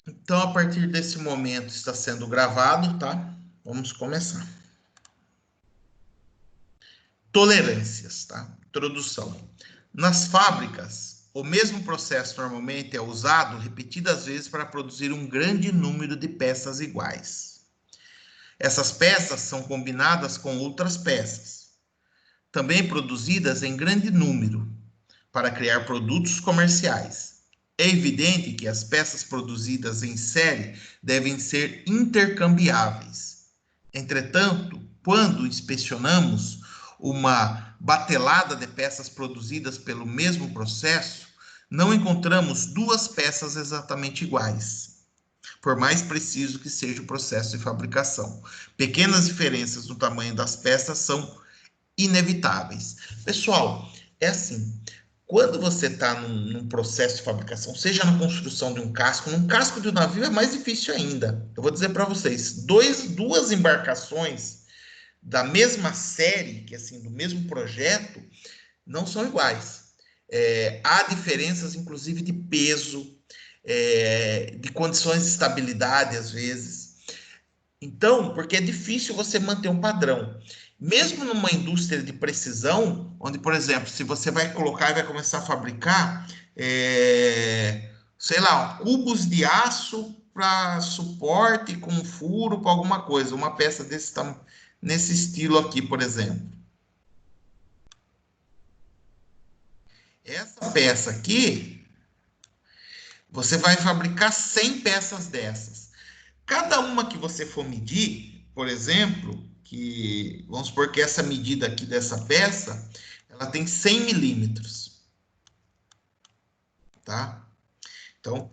Então, a partir desse momento está sendo gravado, tá? Vamos começar. Tolerâncias, tá? Introdução. Nas fábricas, o mesmo processo normalmente é usado repetidas vezes para produzir um grande número de peças iguais. Essas peças são combinadas com outras peças, também produzidas em grande número, para criar produtos comerciais. É evidente que as peças produzidas em série devem ser intercambiáveis. Entretanto, quando inspecionamos uma batelada de peças produzidas pelo mesmo processo, não encontramos duas peças exatamente iguais, por mais preciso que seja o processo de fabricação. Pequenas diferenças no tamanho das peças são inevitáveis. Pessoal, é assim, quando você está num processo de fabricação, seja na construção de um casco, num casco de um navio é mais difícil ainda. Eu vou dizer para vocês, duas embarcações da mesma série, que assim, do mesmo projeto, não são iguais. Há diferenças, inclusive, de peso, de condições de estabilidade, às vezes. Então, porque é difícil você manter um padrão. Mesmo numa indústria de precisão, onde, por exemplo, se você vai colocar e vai começar a fabricar, sei lá, cubos de aço para suporte com furo para alguma coisa, uma peça nesse estilo aqui, por exemplo. Essa peça aqui, você vai fabricar 100 peças dessas. Cada uma que você for medir, por exemplo, que vamos supor que essa medida aqui dessa peça, ela tem 100 milímetros, tá? Então,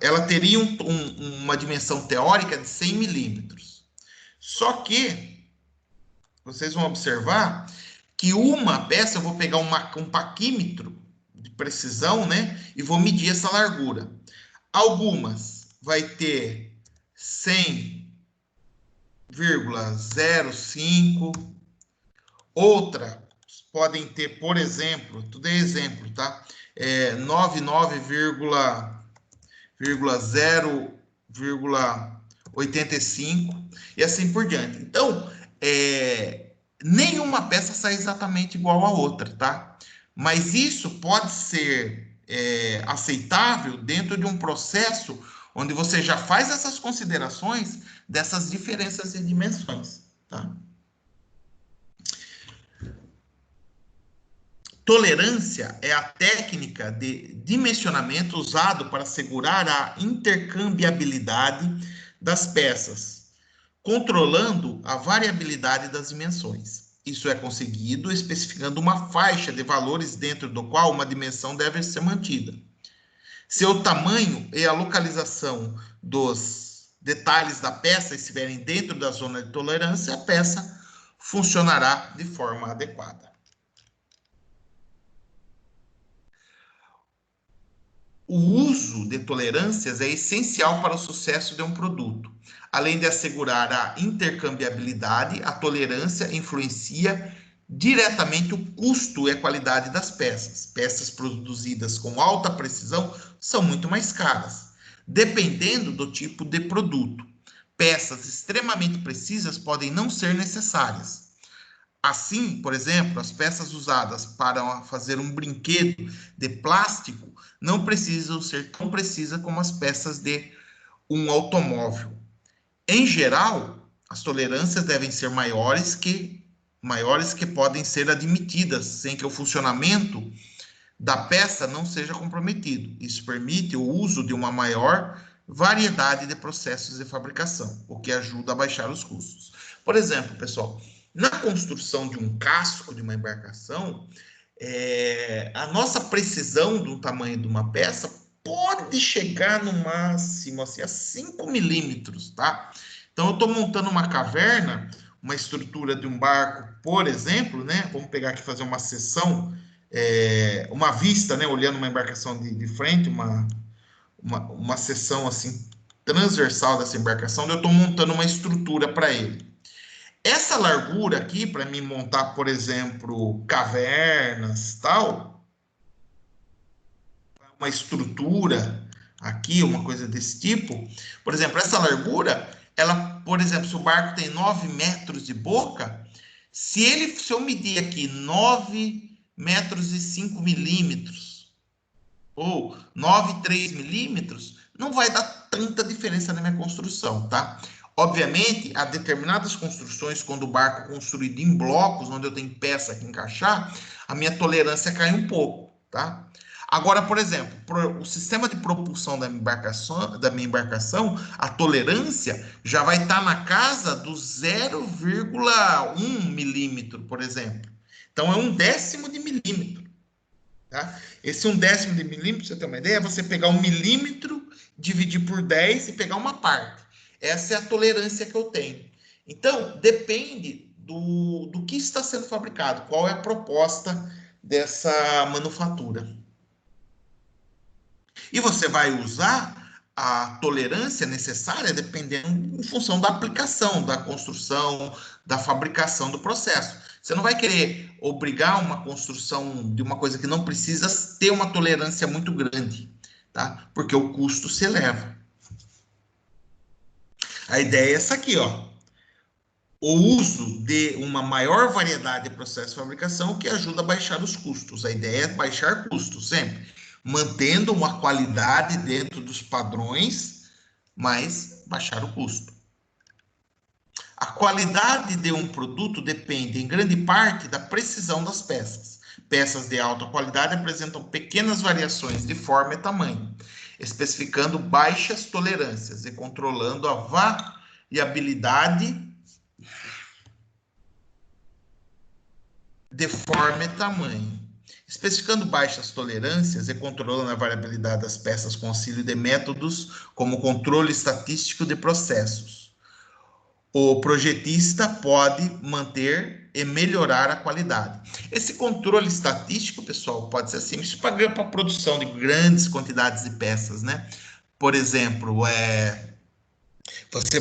ela teria uma dimensão teórica de 100 milímetros. Só que, vocês vão observar que uma peça, eu vou pegar um paquímetro de precisão, né? E vou medir essa largura. Algumas vai ter 100,05, outra podem ter, por exemplo, tudo é exemplo, tá? 99,0,85 e assim por diante. Então, nenhuma peça sai exatamente igual à outra, tá? Mas isso pode ser aceitável dentro de um processo onde você já faz essas considerações dessas diferenças de dimensões, tá? Tolerância é a técnica de dimensionamento usado para assegurar a intercambiabilidade das peças, controlando a variabilidade das dimensões. Isso é conseguido especificando uma faixa de valores dentro do qual uma dimensão deve ser mantida. Se o tamanho e a localização dos detalhes da peça estiverem dentro da zona de tolerância, a peça funcionará de forma adequada. O uso de tolerâncias é essencial para o sucesso de um produto. Além de assegurar a intercambiabilidade, a tolerância influencia diretamente o custo e a qualidade das peças. Peças produzidas com alta precisão são muito mais caras, dependendo do tipo de produto. Peças extremamente precisas podem não ser necessárias. Assim, por exemplo, as peças usadas para fazer um brinquedo de plástico não precisam ser tão precisas como as peças de um automóvel. Em geral, as tolerâncias devem ser maiores que podem ser admitidas sem que o funcionamento da peça não seja comprometido. Isso permite o uso de uma maior variedade de processos de fabricação, o que ajuda a baixar os custos. Por exemplo, pessoal, na construção de um casco de uma embarcação, a nossa precisão do tamanho de uma peça pode chegar no máximo assim, a 5 milímetros, tá? Então, eu estou montando uma caverna, uma estrutura de um barco, por exemplo, né? Vamos pegar aqui e fazer uma seção, uma vista, né? Olhando uma embarcação de frente, uma seção assim transversal dessa embarcação, eu estou montando uma estrutura para ele. Essa largura aqui, para mim montar, por exemplo, cavernas, tal, uma estrutura aqui, uma coisa desse tipo, por exemplo, essa largura, ela, por exemplo, se o barco tem 9 metros de boca, se eu medir aqui 9 metros e 5 milímetros, ou 9,3 milímetros, não vai dar tanta diferença na minha construção, tá? Obviamente, há determinadas construções, quando o barco é construído em blocos, onde eu tenho peça que encaixar, a minha tolerância cai um pouco, tá? Agora, por exemplo, o sistema de propulsão da minha embarcação, a tolerância já vai estar na casa do 0,1 milímetro, por exemplo. Então, é um décimo de milímetro. Tá? Esse um décimo de milímetro, pra você ter uma ideia, é você pegar 1 milímetro, dividir por 10 e pegar uma parte. Essa é a tolerância que eu tenho. Então, depende do que está sendo fabricado, qual é a proposta dessa manufatura. E você vai usar a tolerância necessária dependendo em função da aplicação, da construção, da fabricação do processo. Você não vai querer obrigar uma construção de uma coisa que não precisa ter uma tolerância muito grande, tá? Porque o custo se eleva. A ideia é essa aqui, ó. O uso de uma maior variedade de processos de fabricação que ajuda a baixar os custos. A ideia é baixar custos sempre, mantendo uma qualidade dentro dos padrões, mas baixar o custo. A qualidade de um produto depende, em grande parte, da precisão das peças. Peças de alta qualidade apresentam pequenas variações de forma e tamanho, especificando baixas tolerâncias e controlando a variabilidade de forma e tamanho. Especificando baixas tolerâncias e controlando a variabilidade das peças com auxílio de métodos como controle estatístico de processos. O projetista pode manter e melhorar a qualidade. Esse controle estatístico, pessoal, pode ser assim, isso para a produção de grandes quantidades de peças, né? Por exemplo, você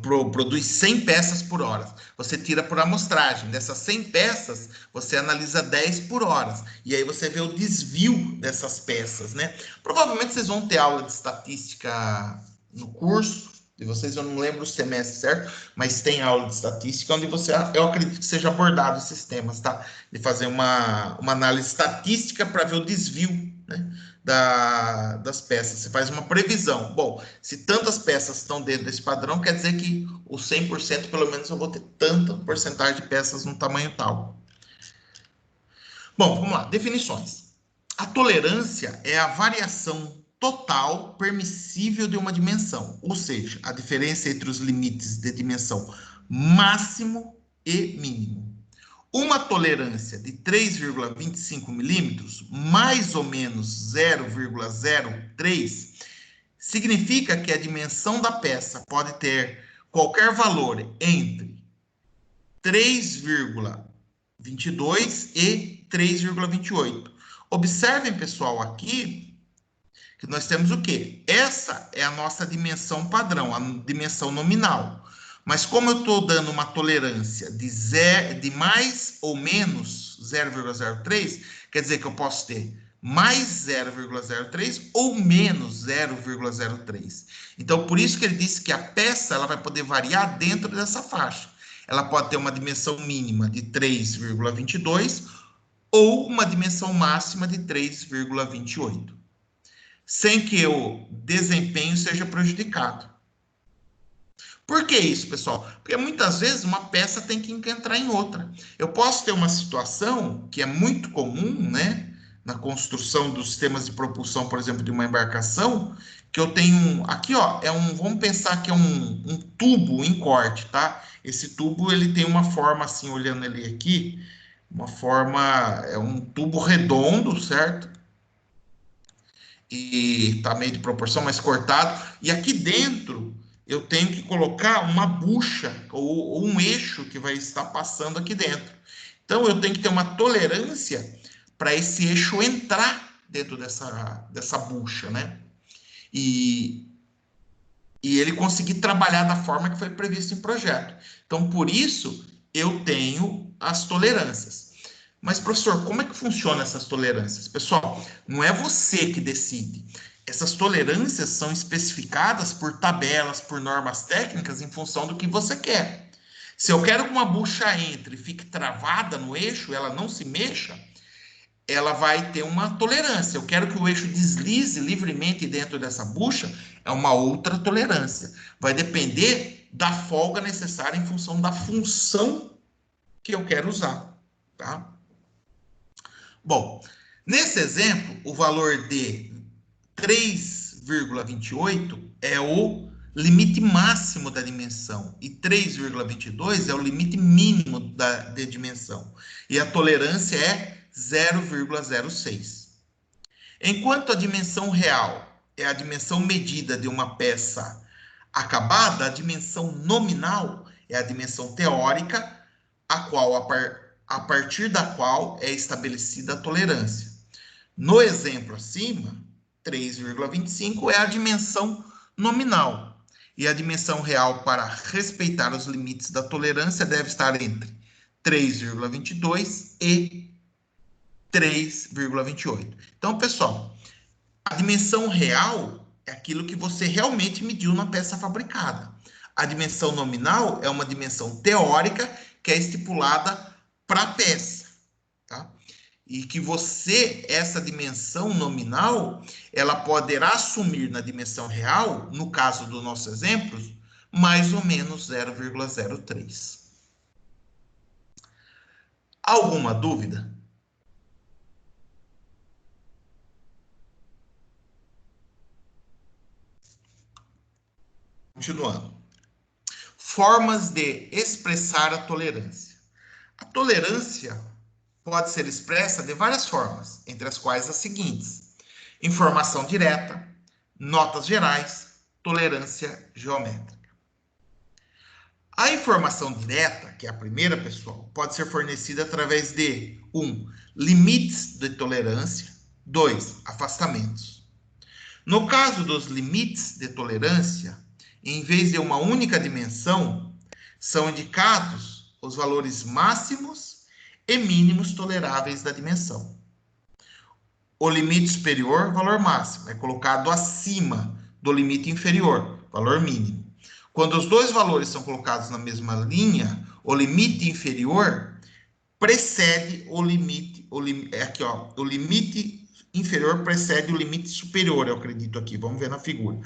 produz 100 peças por hora. Você tira por amostragem. Dessas 100 peças, você analisa 10 por hora. E aí você vê o desvio dessas peças, né? Provavelmente vocês vão ter aula de estatística no curso de vocês. Eu não lembro o semestre certo, mas tem aula de estatística onde eu acredito que seja abordado esses temas, tá? De fazer uma análise estatística para ver o desvio, né? Das peças. Você faz uma previsão. Bom, se tantas peças estão dentro desse padrão, quer dizer que os 100%, pelo menos, eu vou ter tanta porcentagem de peças no tamanho tal. Bom, vamos lá. Definições. A tolerância é a variação total permissível de uma dimensão, ou seja, a diferença entre os limites de dimensão máximo e mínimo. Uma tolerância de 3,25 milímetros, mais ou menos 0,03, significa que a dimensão da peça pode ter qualquer valor entre 3,22 e 3,28. Observem, pessoal, aqui que nós temos o quê? Essa é a nossa dimensão padrão, a dimensão nominal. Mas como eu estou dando uma tolerância de mais ou menos 0,03, quer dizer que eu posso ter mais 0,03 ou menos 0,03. Então, por isso que ele disse que a peça ela vai poder variar dentro dessa faixa. Ela pode ter uma dimensão mínima de 3,22 ou uma dimensão máxima de 3,28, sem que o desempenho seja prejudicado. Por que isso, pessoal? Porque muitas vezes uma peça tem que entrar em outra. Eu posso ter uma situação que é muito comum, né, na construção dos sistemas de propulsão, por exemplo, de uma embarcação, que eu tenho aqui, ó, vamos pensar que é um tubo em corte, tá? Esse tubo ele tem uma forma assim, olhando ele aqui, uma forma, é um tubo redondo, certo? E tá meio de proporção, mas cortado. E aqui dentro eu tenho que colocar uma bucha ou um eixo que vai estar passando aqui dentro. Então eu tenho que ter uma tolerância para esse eixo entrar dentro dessa bucha, né? E ele conseguir trabalhar da forma que foi previsto em projeto. Então, por isso, eu tenho as tolerâncias. Mas, professor, como é que funcionam essas tolerâncias? Pessoal, não é você que decide. Essas tolerâncias são especificadas por tabelas, por normas técnicas, em função do que você quer. Se eu quero que uma bucha entre e fique travada no eixo, ela não se mexa, ela vai ter uma tolerância. Eu quero que o eixo deslize livremente dentro dessa bucha, é uma outra tolerância. Vai depender da folga necessária em função da função que eu quero usar, tá? Bom, nesse exemplo, o valor de 3,28 é o limite máximo da dimensão e 3,22 é o limite mínimo de dimensão. E a tolerância é 0,06. Enquanto a dimensão real é a dimensão medida de uma peça acabada, a dimensão nominal é a dimensão teórica, a partir da qual é estabelecida a tolerância. No exemplo acima, 3,25 é a dimensão nominal. E a dimensão real para respeitar os limites da tolerância deve estar entre 3,22 e 3,28. Então, pessoal, a dimensão real é aquilo que você realmente mediu na peça fabricada. A dimensão nominal é uma dimensão teórica que é estipulada para a peça, tá? E que você, essa dimensão nominal, ela poderá assumir na dimensão real, no caso dos nossos exemplos, mais ou menos 0,03. Alguma dúvida? Continuando. Formas de expressar a tolerância. A tolerância pode ser expressa de várias formas, entre as quais as seguintes: informação direta, notas gerais, tolerância geométrica. A informação direta, que é a primeira, pessoal, pode ser fornecida através de 1. Limites de tolerância. 2. Afastamentos. No caso dos limites de tolerância, em vez de uma única dimensão, são indicados os valores máximos e mínimos toleráveis da dimensão. O limite superior, valor máximo, é colocado acima do limite inferior, valor mínimo. Quando os dois valores são colocados na mesma linha, o limite inferior precede o limite, o limite inferior precede o limite superior, eu acredito aqui. Vamos ver na figura.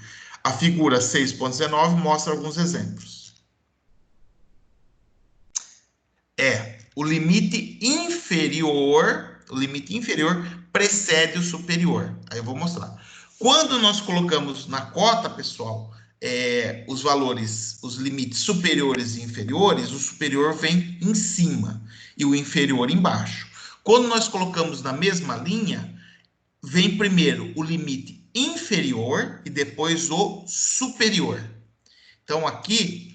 A figura 6.19 mostra alguns exemplos. O limite inferior precede o superior. Aí eu vou mostrar. Quando nós colocamos na cota, pessoal, os valores, os limites superiores e inferiores, o superior vem em cima e o inferior embaixo. Quando nós colocamos na mesma linha, vem primeiro o limite inferior e depois o superior. Então, aqui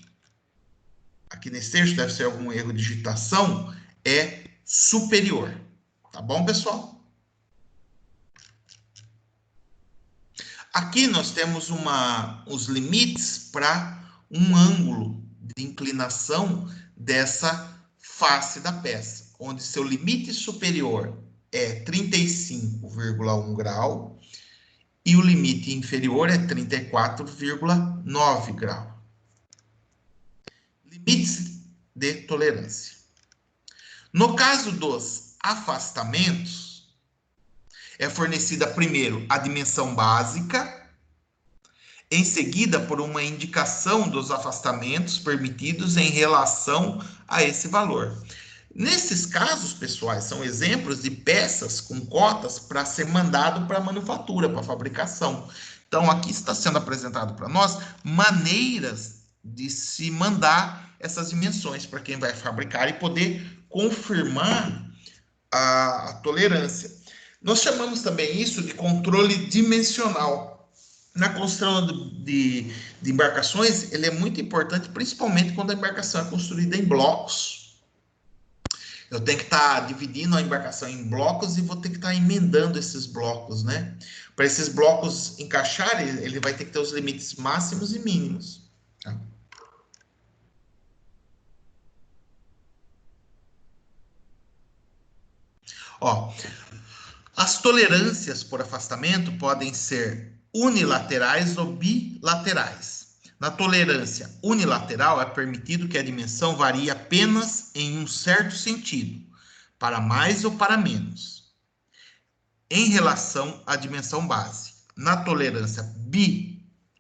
nesse texto, deve ser algum erro de digitação, é superior. Tá bom, pessoal? Aqui nós temos os limites para um ângulo de inclinação dessa face da peça, onde seu limite superior é 35,1 grau e o limite inferior é 34,9 grau. Limites de tolerância. No caso dos afastamentos, é fornecida primeiro a dimensão básica, em seguida por uma indicação dos afastamentos permitidos em relação a esse valor. Nesses casos, pessoais, são exemplos de peças com cotas para ser mandado para a manufatura, para a fabricação. Então, aqui está sendo apresentado para nós maneiras de se mandar essas dimensões para quem vai fabricar e poder confirmar a tolerância. Nós chamamos também isso de controle dimensional. Na construção de embarcações, ele é muito importante, principalmente quando a embarcação é construída em blocos. Eu tenho que estar dividindo a embarcação em blocos e vou ter que estar emendando esses blocos, né? Para esses blocos encaixarem, ele vai ter que ter os limites máximos e mínimos. Tá? Ó, as tolerâncias por afastamento podem ser unilaterais ou bilaterais. Na tolerância unilateral, é permitido que a dimensão varie apenas em um certo sentido, para mais ou para menos, em relação à dimensão base. Na tolerância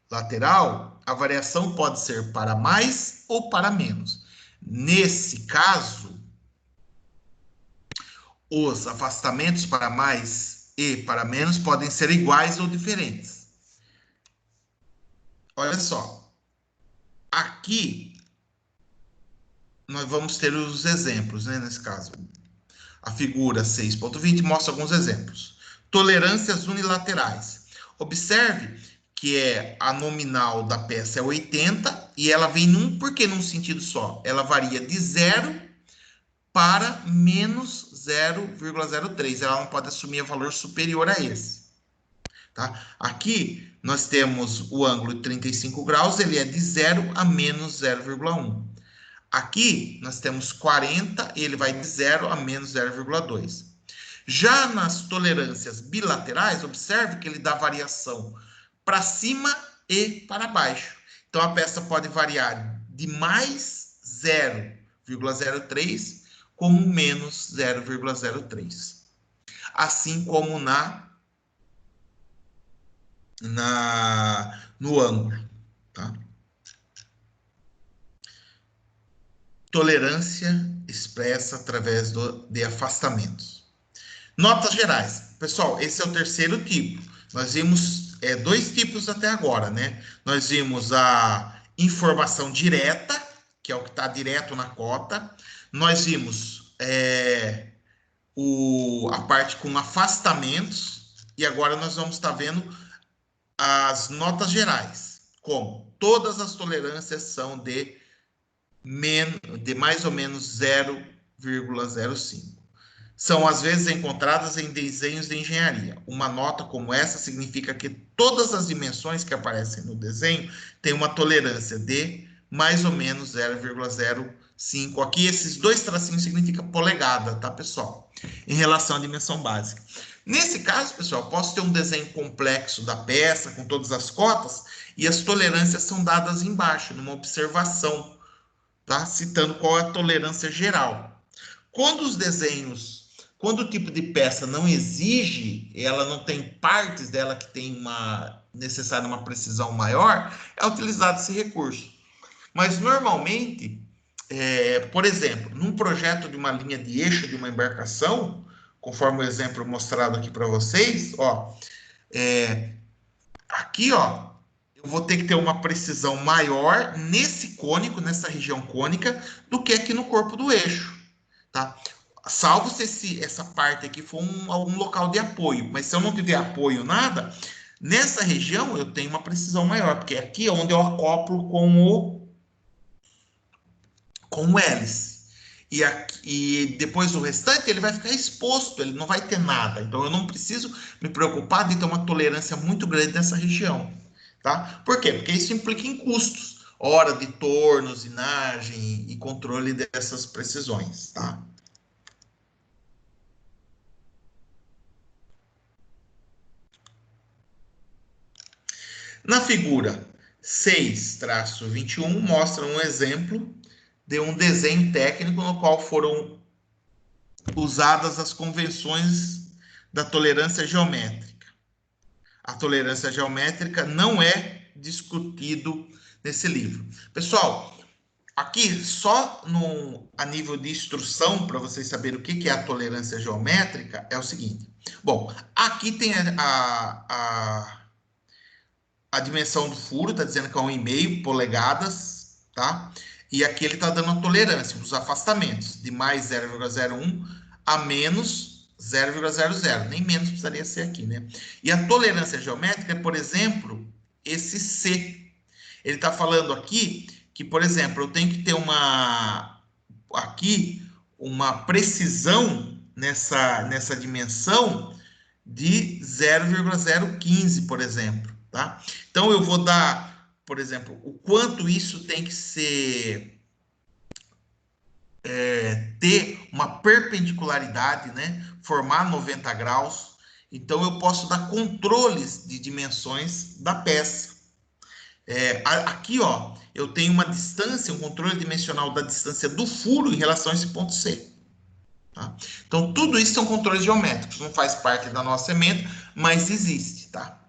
bilateral, a variação pode ser para mais ou para menos. Nesse caso, os afastamentos para mais e para menos podem ser iguais ou diferentes. Olha só, aqui nós vamos ter os exemplos, né, nesse caso. A figura 6.20 mostra alguns exemplos. Tolerâncias unilaterais. Observe que a nominal da peça é 80 e ela vem por que num sentido só? Ela varia de 0 para menos 0,03. Ela não pode assumir valor superior a esse. Tá? Aqui nós temos o ângulo de 35 graus, ele é de 0 a menos 0,1. Aqui nós temos 40, ele vai de 0 a menos 0,2. Já nas tolerâncias bilaterais, observe que ele dá variação para cima e para baixo. Então a peça pode variar de mais 0,03 como menos 0,03. Assim como no ângulo, tá? Tolerância expressa através de afastamentos. Notas gerais. Pessoal, esse é o terceiro tipo. Nós vimos dois tipos até agora, né? Nós vimos a informação direta, que é o que está direto na cota. Nós vimos a parte com afastamentos. E agora nós vamos estar vendo as notas gerais. Como? Todas as tolerâncias são de mais ou menos 0,05. São às vezes encontradas em desenhos de engenharia. Uma nota como essa significa que todas as dimensões que aparecem no desenho têm uma tolerância de mais ou menos 0,05. Aqui esses dois tracinhos significam polegada, tá, pessoal? Em relação à dimensão básica. Nesse caso, pessoal, posso ter um desenho complexo da peça com todas as cotas e as tolerâncias são dadas embaixo, numa observação, tá? Citando qual é a tolerância geral. Quando o tipo de peça não exige, ela não tem partes dela que tem necessária uma precisão maior, é utilizado esse recurso. Mas normalmente, por exemplo, num projeto de uma linha de eixo de uma embarcação, conforme o exemplo mostrado aqui para vocês, ó, aqui, ó, eu vou ter que ter uma precisão maior nesse cônico, nessa região cônica, do que aqui no corpo do eixo, tá? Salvo se essa parte aqui for algum local de apoio, mas se eu não tiver apoio nada, nessa região eu tenho uma precisão maior, porque aqui é onde eu acoplo com o hélice. E depois o restante ele vai ficar exposto, ele não vai ter nada. Então eu não preciso me preocupar de ter uma tolerância muito grande nessa região. Tá? Por quê? Porque isso implica em custos, hora de torno, usinagem e controle dessas precisões. Tá? Na figura 6-21 mostra um exemplo de um desenho técnico no qual foram usadas as convenções da tolerância geométrica. A tolerância geométrica não é discutido nesse livro. Pessoal, aqui só a nível de instrução, para vocês saberem o que é a tolerância geométrica, é o seguinte. Bom, aqui tem a dimensão do furo, está dizendo que é 1,5 polegadas, tá? E aqui ele está dando a tolerância, os afastamentos, de mais 0,01 a menos 0,00. Nem menos precisaria ser aqui, né? E a tolerância geométrica é, por exemplo, esse C. Ele está falando aqui que, por exemplo, eu tenho que ter uma precisão nessa dimensão de 0,015, por exemplo, tá? Então, eu vou dar, por exemplo, o quanto isso tem que ser, ter uma perpendicularidade, né? Formar 90 graus. Então, eu posso dar controles de dimensões da peça. Aqui, ó, eu tenho uma distância, um controle dimensional da distância do furo em relação a esse ponto C. Tá? Então, tudo isso são controles geométricos. Não faz parte da nossa ementa, mas existe, tá?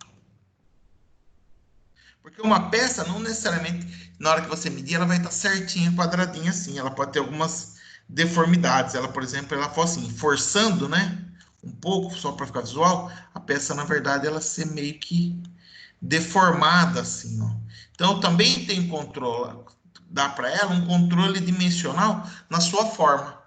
Porque uma peça, não necessariamente, na hora que você medir, ela vai estar certinha, quadradinha assim. Ela pode ter algumas deformidades. Ela, por exemplo, ela for assim, forçando, né? Um pouco, só para ficar visual, a peça, na verdade, ela ser meio que deformada assim, ó. Então, também tem controle, dá para ela um controle dimensional na sua forma.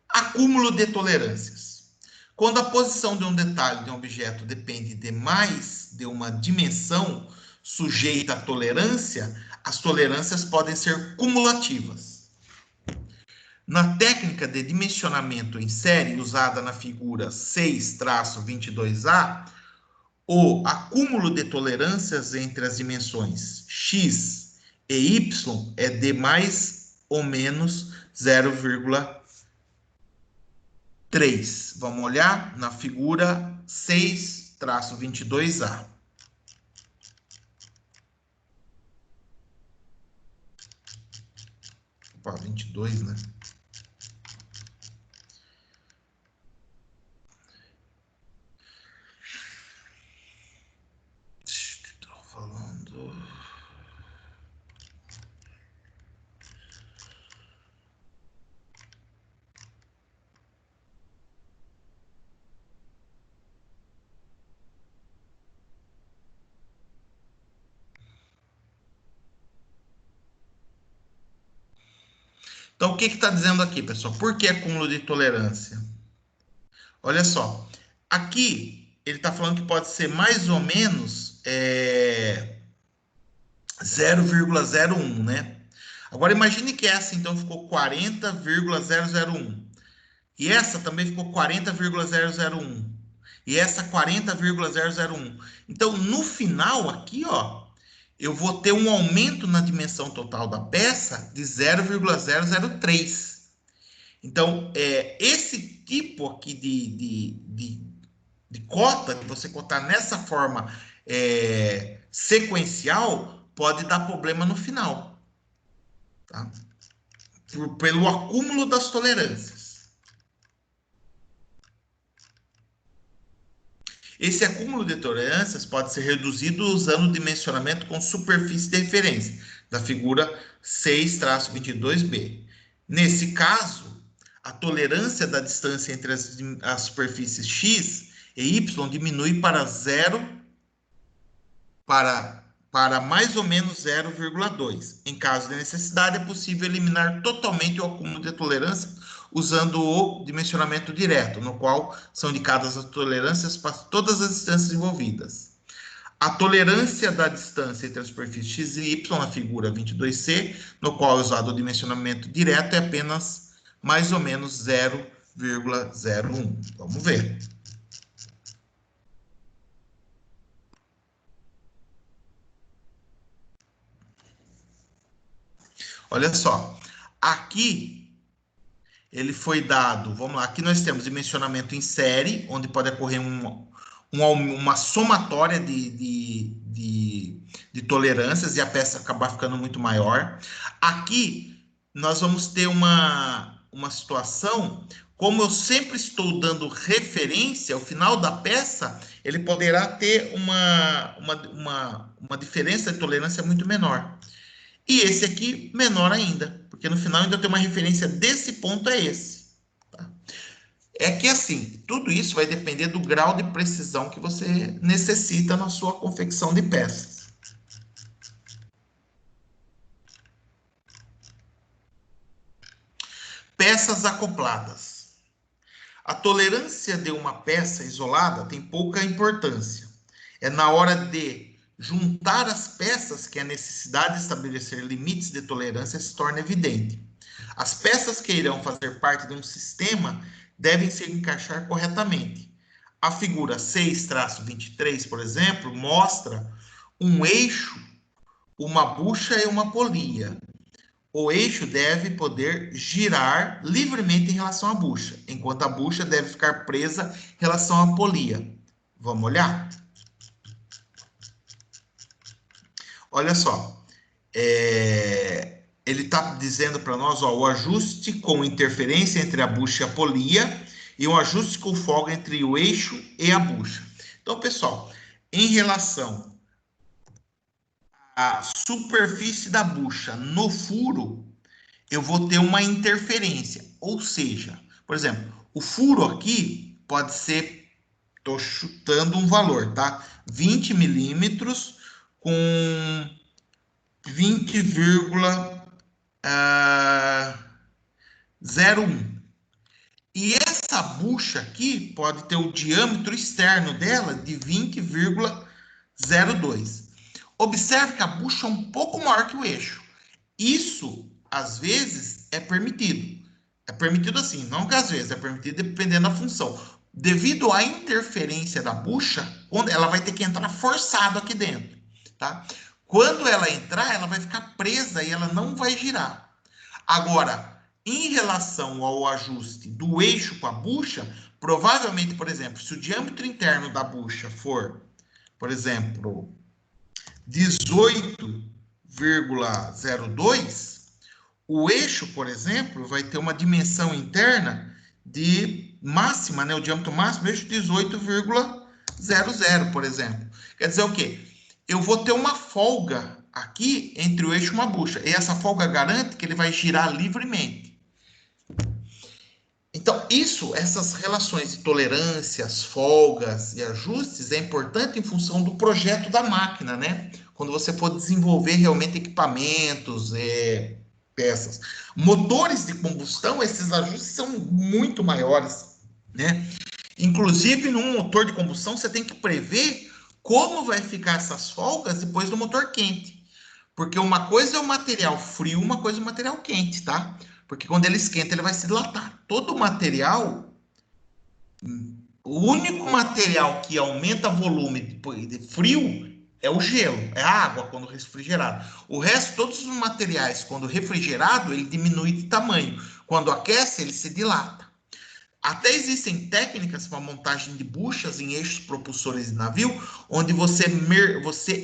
Acúmulo de tolerâncias. Quando a posição de um detalhe de um objeto depende de mais de uma dimensão sujeita à tolerância, as tolerâncias podem ser cumulativas. Na técnica de dimensionamento em série usada na figura 6-22A, o acúmulo de tolerâncias entre as dimensões x e y é de mais ou menos 0,3. Vamos olhar na figura 6-22A. Opa, 22, né? Estou falando... Então, o que está dizendo aqui, pessoal? Por que acúmulo de tolerância? Olha só. Aqui, ele está falando que pode ser mais ou menos 0,01, né? Agora, imagine que essa, então, ficou 40,001. E essa também ficou 40,001. E essa 40,001. Então, no final aqui, ó, eu vou ter um aumento na dimensão total da peça de 0,003. Então, esse tipo aqui de cota, que você cotar nessa forma sequencial, pode dar problema no final, tá? Pelo acúmulo das tolerâncias. Esse acúmulo de tolerâncias pode ser reduzido usando o dimensionamento com superfície de referência, da figura 6-22b. Nesse caso, a tolerância da distância entre as superfícies x e y diminui para zero, para mais ou menos 0,2. Em caso de necessidade, é possível eliminar totalmente o acúmulo de tolerância usando o dimensionamento direto, no qual são indicadas as tolerâncias para todas as distâncias envolvidas. A tolerância da distância entre a superfície x e y, na figura 22c, no qual é usado o dimensionamento direto, é apenas mais ou menos 0,01. Vamos ver. Olha só, aqui ele foi dado, vamos lá, aqui nós temos dimensionamento em série, onde pode ocorrer uma somatória de tolerâncias e a peça acabar ficando muito maior. Aqui nós vamos ter uma situação, como eu sempre estou dando referência, ao final da peça, ele poderá ter uma diferença de tolerância muito menor. E esse aqui, menor ainda, porque no final ainda tem uma referência desse ponto a esse. Tá? É que assim, tudo isso vai depender do grau de precisão que você necessita na sua confecção de peças. Peças acopladas. A tolerância de uma peça isolada tem pouca importância. É na hora de juntar as peças que a necessidade de estabelecer limites de tolerância se torna evidente. As peças que irão fazer parte de um sistema devem se encaixar corretamente. A figura 6-23, por exemplo, mostra um eixo, uma bucha e uma polia. o eixo deve poder girar livremente em relação à bucha, enquanto a bucha deve ficar presa em relação à polia. Vamos olhar? Olha só, ele está dizendo para nós, ó, o ajuste com interferência entre a bucha e a polia e um ajuste com folga entre o eixo e a bucha. Então, pessoal, em relação à superfície da bucha no furo, eu vou ter uma interferência. Ou seja, por exemplo, o furo aqui pode ser, estou chutando um valor, tá? 20 milímetros com 20,01. E essa bucha aqui pode ter o diâmetro externo dela de 20,02. Observe que a bucha é um pouco maior que o eixo. Isso, às vezes, é permitido. É permitido assim, não que às vezes, é permitido dependendo da função. Devido à interferência da bucha, quando ela vai ter que entrar forçado aqui dentro, tá? Quando ela entrar, ela vai ficar presa e ela não vai girar. Agora, em relação ao ajuste do eixo com a bucha, provavelmente, por exemplo, se o diâmetro interno da bucha for, por exemplo, 18,02, o eixo, por exemplo, vai ter uma dimensão interna de máxima, né? O diâmetro máximo do eixo 18,00, por exemplo. Quer dizer o quê? Eu vou ter uma folga aqui entre o eixo e uma bucha. E essa folga garante que ele vai girar livremente. Então, essas relações de tolerâncias, folgas e ajustes é importante em função do projeto da máquina, né? Quando você for desenvolver realmente equipamentos, peças. Motores de combustão, esses ajustes são muito maiores, né? Inclusive, num motor de combustão, você tem que prever como vai ficar essas folgas depois do motor quente. Porque uma coisa é o material frio, uma coisa é o material quente, tá? Porque quando ele esquenta, ele vai se dilatar. Todo material, o único material que aumenta volume de frio é o gelo, é a água quando refrigerado. O resto, todos os materiais, quando refrigerado, ele diminui de tamanho. Quando aquece, ele se dilata. Até existem técnicas para montagem de buchas em eixos propulsores de navio, onde você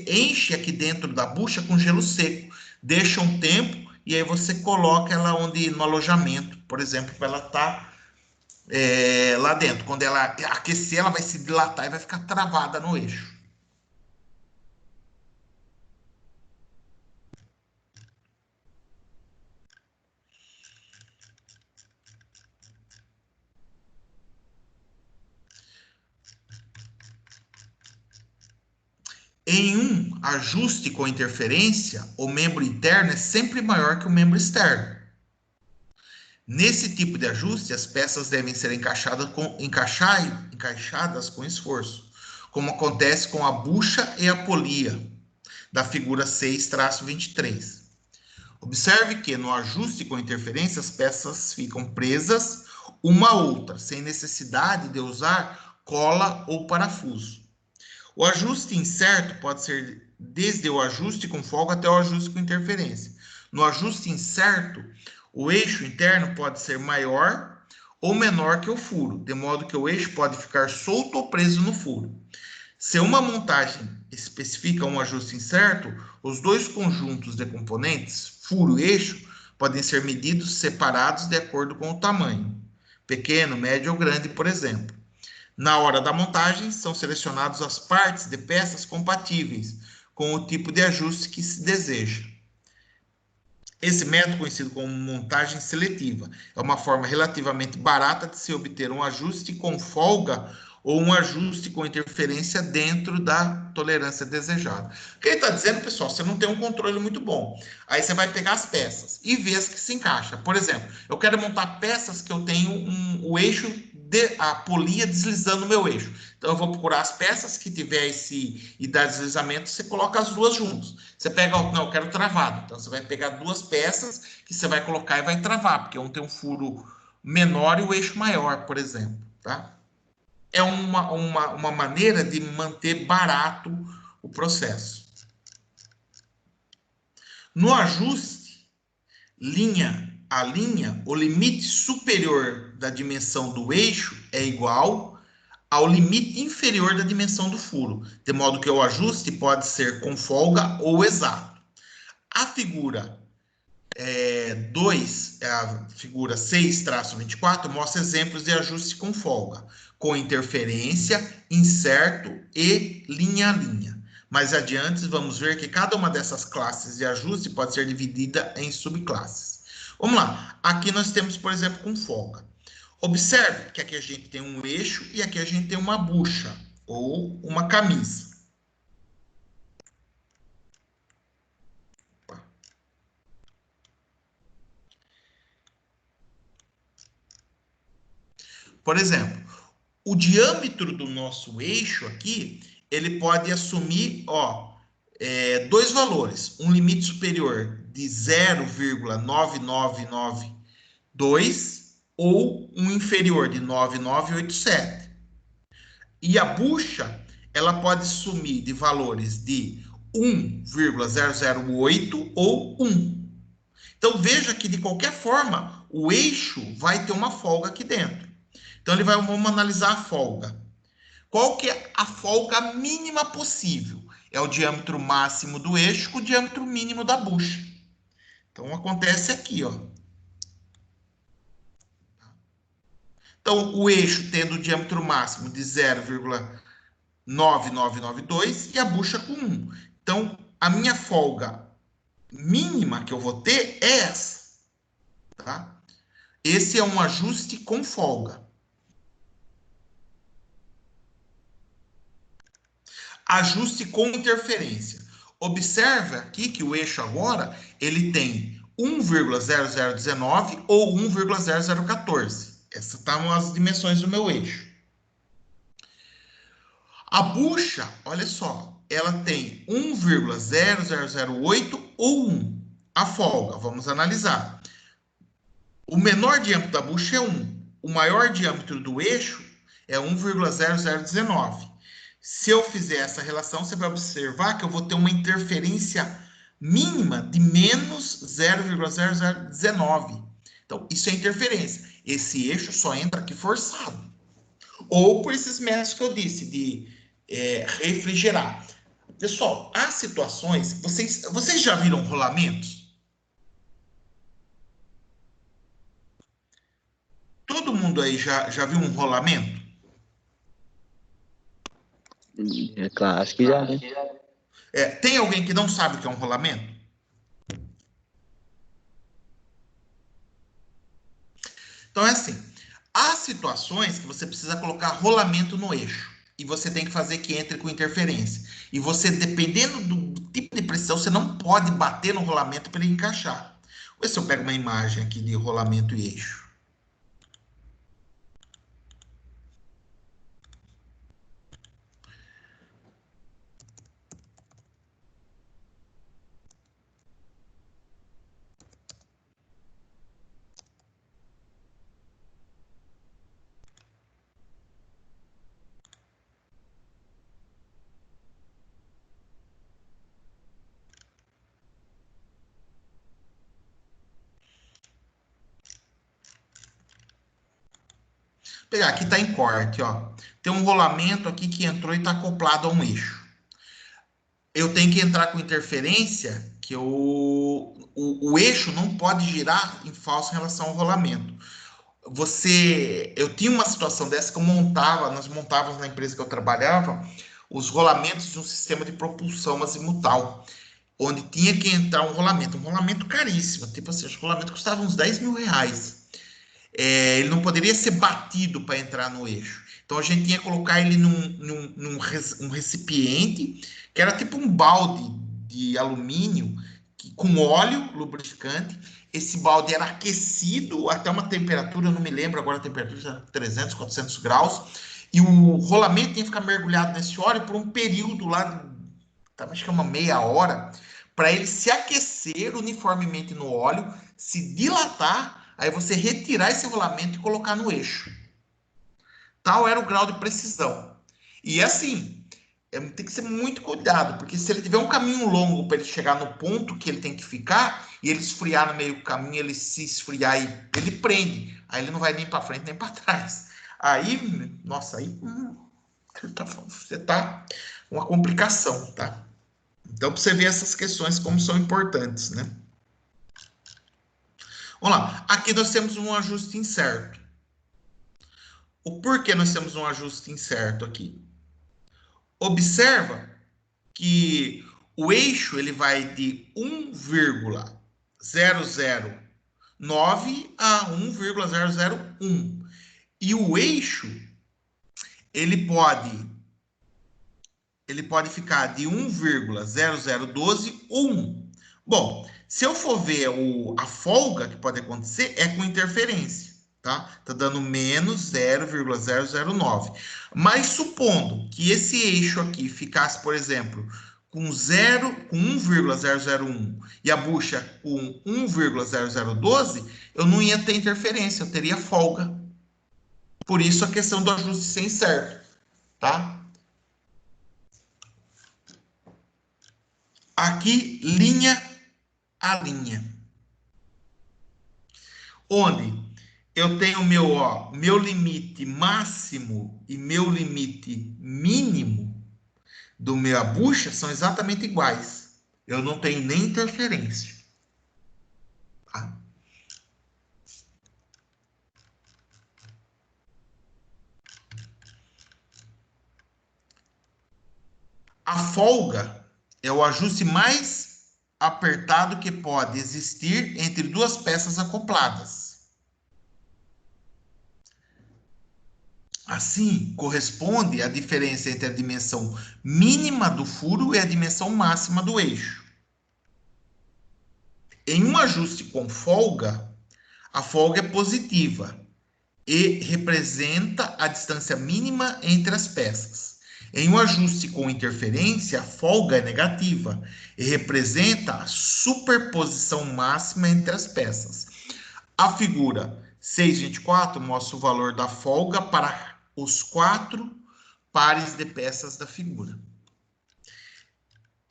enche aqui dentro da bucha com gelo seco, deixa um tempo e aí você coloca ela onde no alojamento, por exemplo, para ela estar lá dentro. Quando ela aquecer, ela vai se dilatar e vai ficar travada no eixo. Em um ajuste com interferência, o membro interno é sempre maior que o membro externo. Nesse tipo de ajuste, as peças devem ser encaixadas com esforço, como acontece com a bucha e a polia, da figura 6-23. Observe que no ajuste com interferência, as peças ficam presas uma a outra, sem necessidade de usar cola ou parafuso. O ajuste incerto pode ser desde o ajuste com folga até o ajuste com interferência. No ajuste incerto, o eixo interno pode ser maior ou menor que o furo, de modo que o eixo pode ficar solto ou preso no furo. Se uma montagem especifica um ajuste incerto, os dois conjuntos de componentes, furo e eixo, podem ser medidos separados de acordo com o tamanho, pequeno, médio ou grande, por exemplo. Na hora da montagem, são selecionadas as partes de peças compatíveis com o tipo de ajuste que se deseja. Esse método, conhecido como montagem seletiva, é uma forma relativamente barata de se obter um ajuste com folga ou um ajuste com interferência dentro da tolerância desejada. O que ele está dizendo, pessoal, você não tem um controle muito bom. Aí você vai pegar as peças e ver as que se encaixam. Por exemplo, eu quero montar peças que eu tenho o eixo a polia deslizando no meu eixo. Então eu vou procurar as peças que tiver e dar deslizamento, você coloca as duas juntas. Você pega, não, eu quero travado. Então você vai pegar duas peças que você vai colocar e vai travar, porque um tem um furo menor e o eixo maior, por exemplo, tá? É uma maneira de manter barato o processo. No ajuste, a linha, o limite superior da dimensão do eixo é igual ao limite inferior da dimensão do furo, de modo que o ajuste pode ser com folga ou exato. A figura 2, a figura 6-24, mostra exemplos de ajuste com folga, com interferência, incerto e linha a linha. Mais adiante, vamos ver que cada uma dessas classes de ajuste pode ser dividida em subclasses. Vamos lá. Aqui nós temos, por exemplo, com folga. Observe que aqui a gente tem um eixo e aqui a gente tem uma bucha ou uma camisa. Por exemplo, o diâmetro do nosso eixo aqui, ele pode assumir, dois valores. Um limite superior de 0,9992 ou um inferior de 9987. E a bucha, ela pode assumir de valores de 1,008 ou 1. Então, veja que, de qualquer forma, o eixo vai ter uma folga aqui dentro. Então, vamos analisar a folga. Qual que é a folga mínima possível? É o diâmetro máximo do eixo com o diâmetro mínimo da bucha. Então, acontece aqui, ó. Então, o eixo tendo o diâmetro máximo de 0,9992 e a bucha com 1. Então, a minha folga mínima que eu vou ter é essa. Tá? Esse é um ajuste com folga. Ajuste com interferência. Observe aqui que o eixo agora, ele tem 1,0019 ou 1,0014. Essas estão as dimensões do meu eixo. A bucha, olha só, ela tem 1,0008 ou 1. A folga, vamos analisar. O menor diâmetro da bucha é 1. O maior diâmetro do eixo é 1,0019. Se eu fizer essa relação, você vai observar que eu vou ter uma interferência mínima de menos 0,0019. Então, isso é interferência. Esse eixo só entra aqui forçado. Ou por esses métodos que eu disse, de refrigerar. Pessoal, há situações... Vocês já viram rolamentos? Todo mundo aí já viu um rolamento? É claro, acho que já, né? Tem alguém que não sabe o que é um rolamento? Então é assim, há situações que você precisa colocar rolamento no eixo e você tem que fazer que entre com interferência. E você, dependendo do tipo de precisão, você não pode bater no rolamento para ele encaixar. Vou ver se eu pego uma imagem aqui de rolamento e eixo. Vou pegar, aqui está em corte, ó. Tem um rolamento aqui que entrou e está acoplado a um eixo. Eu tenho que entrar com interferência, que o eixo não pode girar em falso em relação ao rolamento. Eu tinha uma situação dessa que nós montávamos na empresa que eu trabalhava, os rolamentos de um sistema de propulsão azimutal, onde tinha que entrar um rolamento caríssimo, tipo assim, o rolamento custava uns 10 mil reais. Ele não poderia ser batido para entrar no eixo. Então a gente tinha que colocar ele num recipiente, que era tipo um balde de alumínio, com óleo lubrificante. Esse balde era aquecido até uma temperatura, eu não me lembro agora a temperatura, 300, 400 graus, e o rolamento tinha que ficar mergulhado nesse óleo por um período lá, acho que é uma meia hora, para ele se aquecer uniformemente no óleo, se dilatar, aí você retirar esse rolamento e colocar no eixo. Tal era o grau de precisão. E assim, tem que ser muito cuidado, porque se ele tiver um caminho longo para ele chegar no ponto que ele tem que ficar, e ele esfriar no meio do caminho, ele se esfriar e ele prende. Aí ele não vai nem para frente nem para trás. Aí, nossa, aí você tá uma complicação, tá? Então, para você ver essas questões como são importantes, né? Vamos lá. Aqui nós temos um ajuste incerto. O porquê nós temos um ajuste incerto aqui? Observa que o eixo ele vai de 1,009 a 1,001. E o eixo ele pode ficar de 1,0012 ou 1. Bom, se eu for ver a folga que pode acontecer é com interferência. Tá? Tá dando menos 0,009. Mas supondo que esse eixo aqui ficasse, por exemplo, com 1,001 e a bucha com 1,0012, eu não ia ter interferência, eu teria folga. Por isso a questão do ajuste ser incerto, tá? Aqui, linha a linha. Onde eu tenho meu limite máximo e meu limite mínimo do minha bucha são exatamente iguais. Eu não tenho nem interferência. Tá? A folga é o ajuste mais apertado que pode existir entre duas peças acopladas. Assim, corresponde à diferença entre a dimensão mínima do furo e a dimensão máxima do eixo. Em um ajuste com folga, a folga é positiva e representa a distância mínima entre as peças. Em um ajuste com interferência, a folga é negativa e representa a superposição máxima entre as peças. A figura 6,24 mostra o valor da folga para os 4 pares de peças da figura.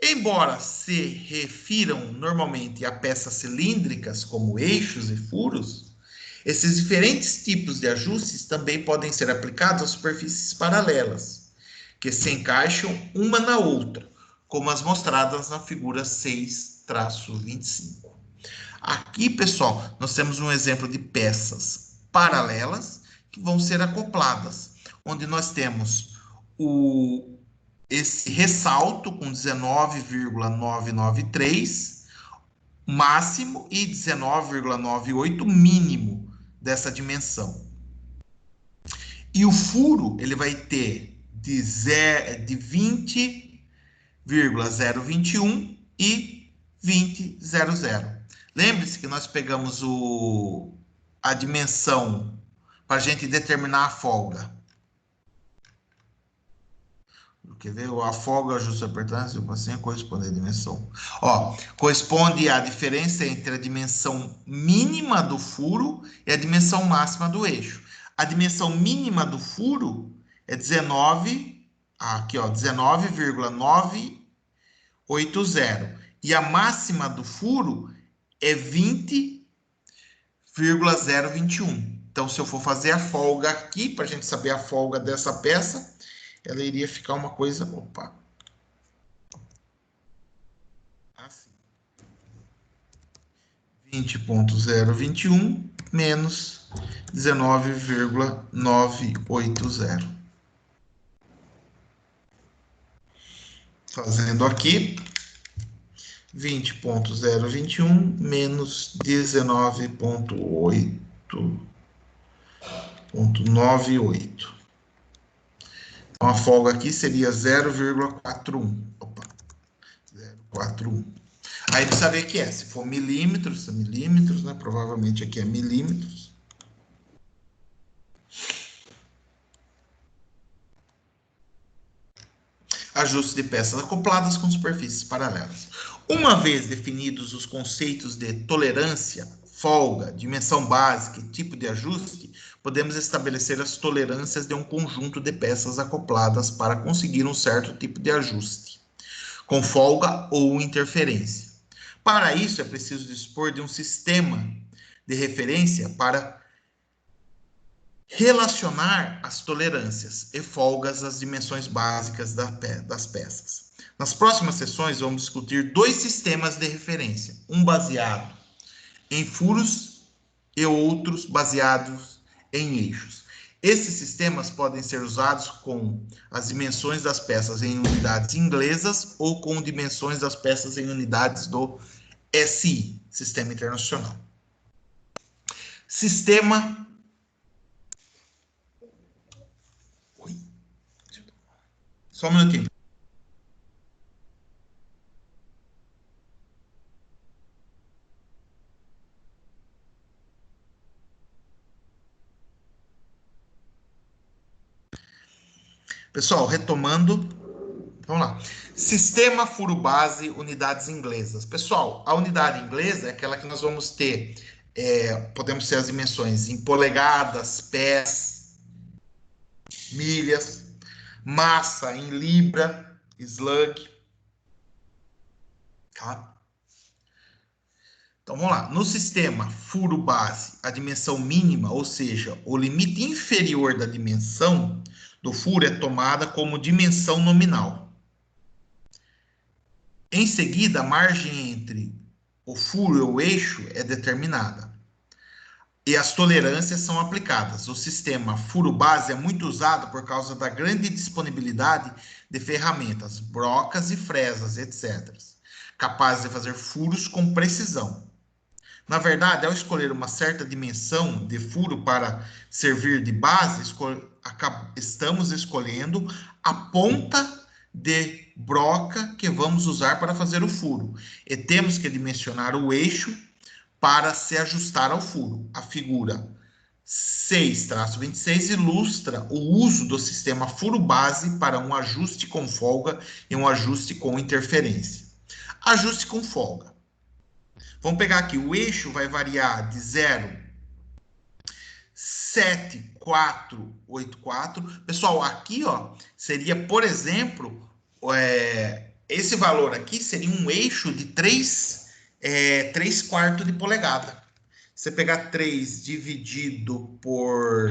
Embora se refiram normalmente a peças cilíndricas, como eixos e furos, esses diferentes tipos de ajustes também podem ser aplicados a superfícies paralelas, que se encaixam uma na outra, como as mostradas na figura 6-25. Aqui, pessoal, nós temos um exemplo de peças paralelas que vão ser acopladas, onde nós temos esse ressalto com 19,993 máximo e 19,98 mínimo dessa dimensão. E o furo, ele vai ter de 20,021 e 20,00. Lembre-se que nós pegamos a dimensão para a gente determinar a folga. Quer ver? A folga, ajuste apertando, assim, corresponde à dimensão. Ó, corresponde à diferença entre a dimensão mínima do furo e a dimensão máxima do eixo. A dimensão mínima do furo é 19,980. E a máxima do furo é 20,021. Então, se eu for fazer a folga aqui, para a gente saber a folga dessa peça, ela iria ficar uma coisa... Opa! Assim. 20,021 menos 19,980. Fazendo aqui, 20,021 menos 19,98. Então, a folga aqui seria 0,41. Opa, 0,41. Aí precisa ver que se for milímetros, né? Provavelmente aqui é milímetros. Ajuste de peças acopladas com superfícies paralelas. Uma vez definidos os conceitos de tolerância, folga, dimensão básica e tipo de ajuste, podemos estabelecer as tolerâncias de um conjunto de peças acopladas para conseguir um certo tipo de ajuste, com folga ou interferência. Para isso, é preciso dispor de um sistema de referência para relacionar as tolerâncias e folgas às dimensões básicas das peças. Nas próximas sessões, vamos discutir dois sistemas de referência, um baseado em furos e outros baseados em eixos. Esses sistemas podem ser usados com as dimensões das peças em unidades inglesas ou com dimensões das peças em unidades do SI, Sistema Internacional. Sistema... Oi. Só um minutinho. Pessoal, retomando, vamos lá. Sistema furo base, unidades inglesas. Pessoal, a unidade inglesa é aquela que nós vamos ter, podemos ter as dimensões em polegadas, pés, milhas, massa em libra, slug, tá? Então, vamos lá. No sistema furo base, a dimensão mínima, ou seja, o limite inferior da dimensão do furo é tomada como dimensão nominal. Em seguida, a margem entre o furo e o eixo é determinada. E as tolerâncias são aplicadas. O sistema furo base é muito usado por causa da grande disponibilidade de ferramentas, brocas e fresas, etc., capazes de fazer furos com precisão. Na verdade, ao escolher uma certa dimensão de furo para servir de base, estamos escolhendo a ponta de broca que vamos usar para fazer o furo. E temos que dimensionar o eixo para se ajustar ao furo. A figura 6-26 ilustra o uso do sistema furo base para um ajuste com folga e um ajuste com interferência. Ajuste com folga. Vamos pegar aqui, o eixo vai variar de 0,7484. Pessoal, aqui ó, seria, por exemplo, esse valor aqui seria um eixo de 3 quartos de polegada. Você pegar 3 dividido por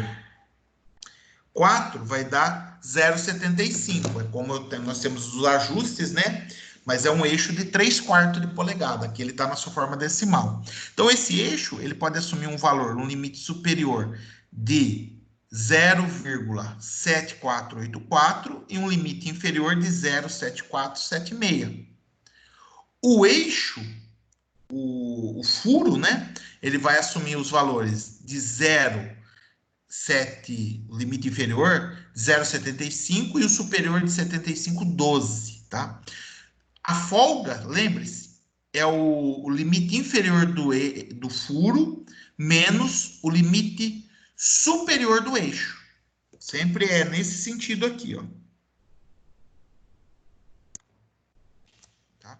4, vai dar 0,75. É como nós temos os ajustes, né? Mas é um eixo de 3 quartos de polegada. Aqui ele está na sua forma decimal. Então, esse eixo, ele pode assumir um valor, um limite superior de 0,7484 e um limite inferior de 0,7476. O eixo, o furo, né? Ele vai assumir os valores de 0,7, o limite inferior, 0,75 e o superior de 75,12, tá? A folga, lembre-se, é o limite inferior do furo menos o limite superior do eixo. Sempre é nesse sentido aqui, ó. Tá?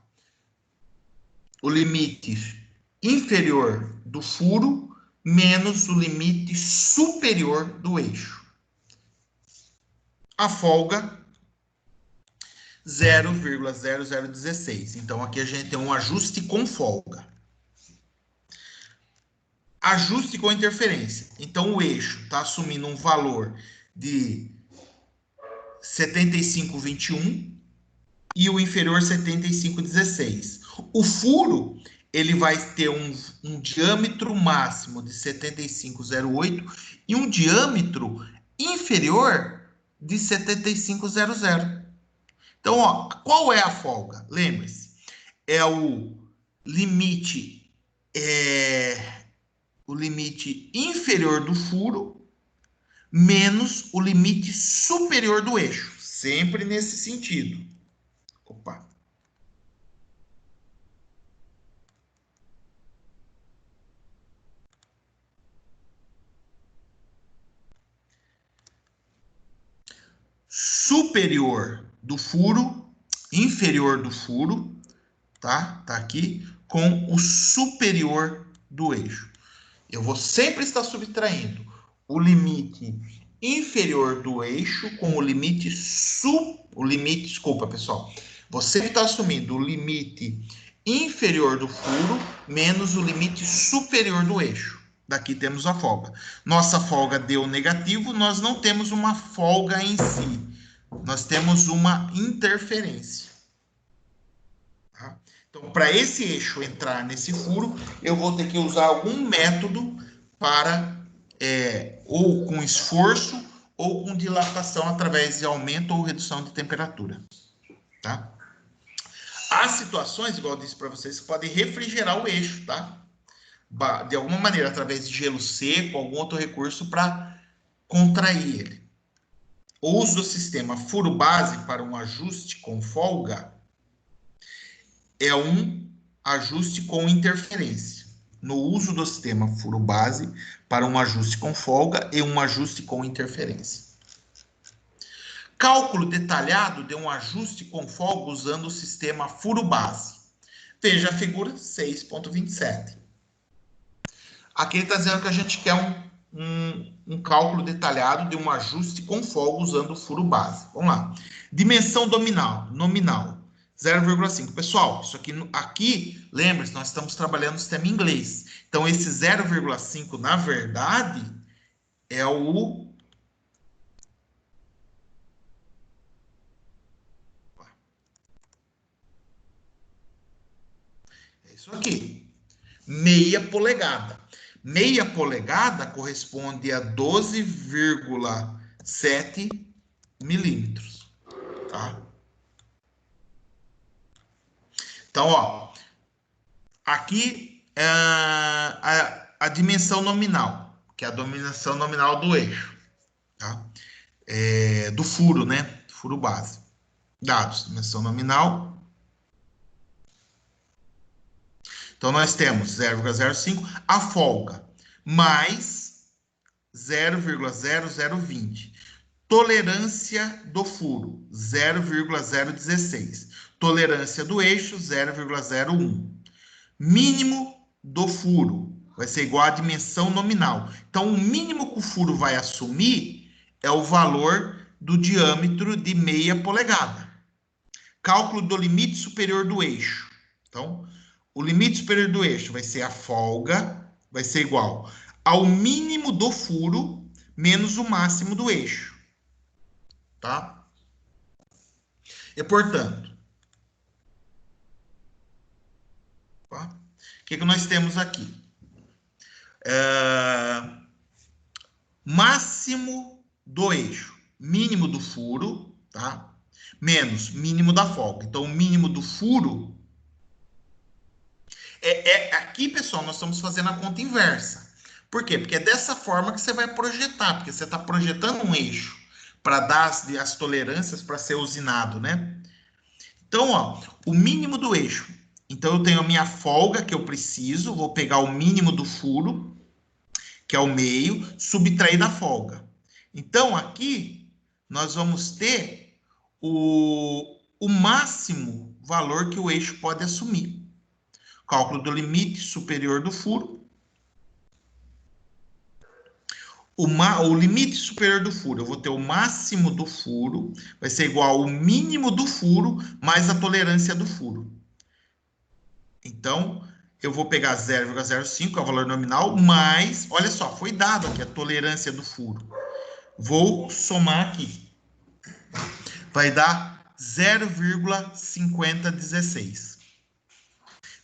O limite inferior do furo menos o limite superior do eixo. A folga 0,0016. Então, aqui a gente tem um ajuste com folga. Ajuste com interferência. Então, o eixo está assumindo um valor de 75,21 e o inferior 75,16. O furo, ele vai ter um diâmetro máximo de 75,08 e um diâmetro inferior de 75,00. Então, ó, qual é a folga? Lembre-se, é o limite inferior do furo menos o limite superior do eixo. Sempre nesse sentido. Opa. Superior do furo, inferior do furo, tá? Tá aqui, com o superior do eixo. Eu vou sempre estar subtraindo o limite inferior do eixo com o limite desculpa, pessoal. Você está assumindo o limite inferior do furo menos o limite superior do eixo. Daqui temos a folga. Nossa folga deu negativo, nós não temos uma folga em si. Nós temos uma interferência. Tá? Então, para esse eixo entrar nesse furo, eu vou ter que usar algum método para, ou com esforço, ou com dilatação através de aumento ou redução de temperatura. Tá? Há situações, igual eu disse para vocês, que podem refrigerar o eixo, tá? De alguma maneira, através de gelo seco, algum outro recurso para contrair ele. O uso do sistema furo base para um ajuste com folga é um ajuste com interferência. No uso do sistema furo base para um ajuste com folga e um ajuste com interferência. Cálculo detalhado de um ajuste com folga usando o sistema furo base. Veja a figura 6.27. Aqui ele está dizendo que a gente quer um cálculo detalhado de um ajuste com folga usando o furo base. Vamos lá. Dimensão nominal 0,5. Pessoal, isso aqui, lembre-se, nós estamos trabalhando no sistema inglês. Então, esse 0,5, na verdade, é o... É isso aqui. Meia polegada. Meia polegada corresponde a 12,7 milímetros. Tá? Então, ó, aqui é a dimensão nominal, que é a dimensão nominal do eixo, tá? Do furo, né? Furo base. Dados, dimensão nominal. Então, nós temos 0,05, a folga, mais 0,0020. Tolerância do furo, 0,016. Tolerância do eixo, 0,01. Mínimo do furo vai ser igual à dimensão nominal. Então, o mínimo que o furo vai assumir é o valor do diâmetro de meia polegada. Cálculo do limite superior do eixo. Então, o limite superior do eixo vai ser a folga, vai ser igual ao mínimo do furo menos o máximo do eixo. Tá? E, portanto, tá? O que nós temos aqui? Máximo do eixo, mínimo do furo, tá? Menos mínimo da folga. Então, o mínimo do furo aqui, pessoal, nós estamos fazendo a conta inversa. Por quê? Porque é dessa forma que você vai projetar, porque você está projetando um eixo para dar as tolerâncias para ser usinado, né? Então, ó, o mínimo do eixo. Então, eu tenho a minha folga que eu preciso, vou pegar o mínimo do furo, que é o meio, subtrair da folga. Então, aqui, nós vamos ter o máximo valor que o eixo pode assumir. Cálculo do limite superior do furo. O limite superior do furo, eu vou ter o máximo do furo, vai ser igual ao mínimo do furo, mais a tolerância do furo. Então, eu vou pegar 0,05, que é o valor nominal, mais, olha só, foi dado aqui a tolerância do furo. Vou somar aqui. Vai dar 0,5016.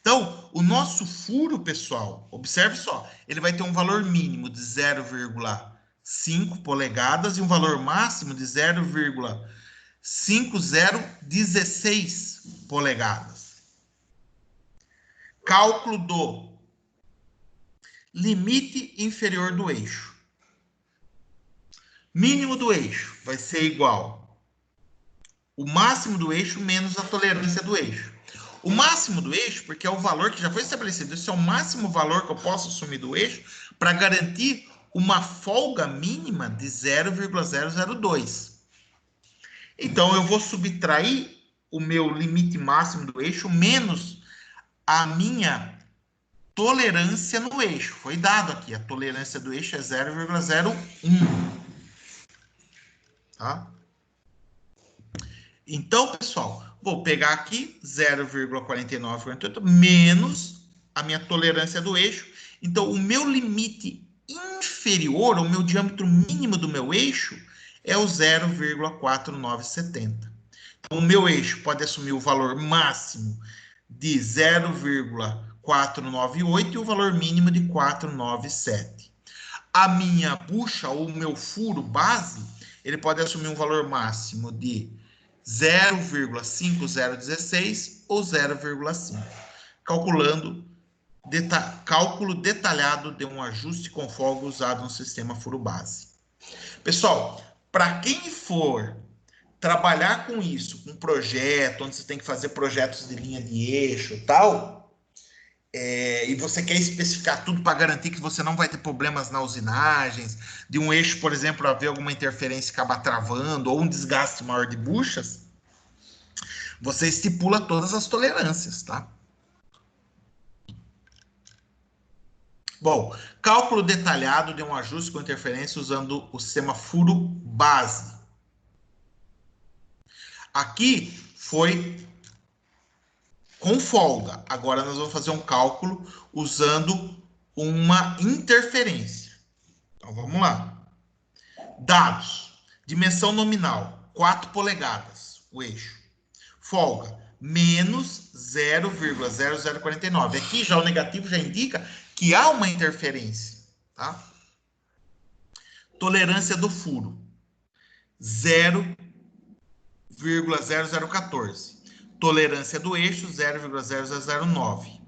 Então, o nosso furo, pessoal, observe só, ele vai ter um valor mínimo de 0,5 polegadas e um valor máximo de 0,5016 polegadas. Cálculo do limite inferior do eixo. Mínimo do eixo vai ser igual o máximo do eixo menos a tolerância do eixo. O máximo do eixo, porque é o valor que já foi estabelecido, esse é o máximo valor que eu posso assumir do eixo para garantir uma folga mínima de 0,002. Então, eu vou subtrair o meu limite máximo do eixo menos a minha tolerância no eixo. Foi dado aqui, a tolerância do eixo é 0,01. Tá? Então, pessoal, vou pegar aqui 0,4948 menos a minha tolerância do eixo. Então, o meu limite inferior, o meu diâmetro mínimo do meu eixo, é o 0,4970. Então, o meu eixo pode assumir o valor máximo de 0,498 e o valor mínimo de 497. A minha bucha ou o meu furo base, ele pode assumir um valor máximo de 0,5016 ou 0,5. Calculando cálculo detalhado de um ajuste com folga usado no sistema furo base. Pessoal, para quem for trabalhar com isso, com projeto, onde você tem que fazer projetos de linha de eixo e tal, e você quer especificar tudo para garantir que você não vai ter problemas na usinagens, de um eixo, por exemplo, haver alguma interferência e acabar travando, ou um desgaste maior de buchas, você estipula todas as tolerâncias, tá? Bom, cálculo detalhado de um ajuste com interferência usando o sistema furo base. Aqui foi com folga. Agora nós vamos fazer um cálculo usando uma interferência. Então vamos lá. Dados. Dimensão nominal, 4 polegadas, o eixo. Folga, menos 0,0049. Aqui já o negativo já indica que há uma interferência, tá? Tolerância do furo, 0,0014. Tolerância do eixo, 0,0009.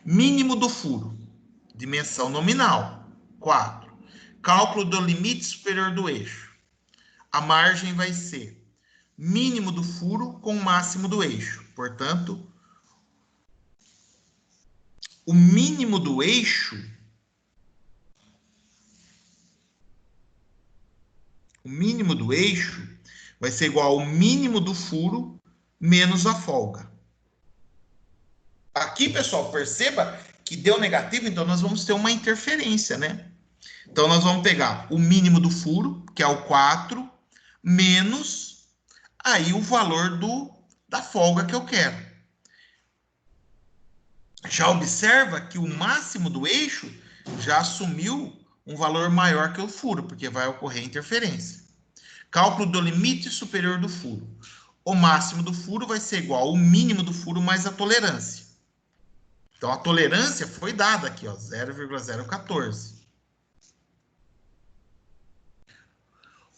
Mínimo do furo, dimensão nominal, 4. Cálculo do limite superior do eixo. A margem vai ser mínimo do furo com máximo do eixo. Portanto, o mínimo do eixo, vai ser igual ao mínimo do furo menos a folga. Aqui, pessoal, perceba que deu negativo, então nós vamos ter uma interferência, né? Então, nós vamos pegar o mínimo do furo, que é o 4, menos aí o valor da folga que eu quero. Já observa que o máximo do eixo já assumiu um valor maior que o furo, porque vai ocorrer interferência. Cálculo do limite superior do furo. O máximo do furo vai ser igual ao mínimo do furo mais a tolerância. Então, a tolerância foi dada aqui, ó, 0,014.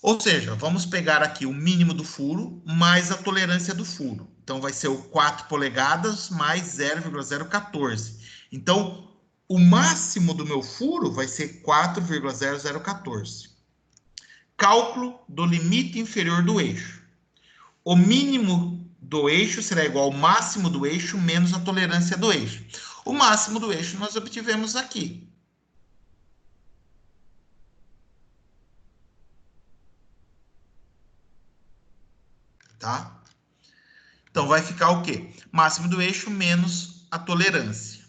Ou seja, vamos pegar aqui o mínimo do furo mais a tolerância do furo. Então, vai ser o 4 polegadas mais 0,014. Então, o máximo do meu furo vai ser 4,0014. Cálculo do limite inferior do eixo. O mínimo do eixo será igual ao máximo do eixo menos a tolerância do eixo. O máximo do eixo nós obtivemos aqui. Tá? Então, vai ficar o quê? Máximo do eixo menos a tolerância.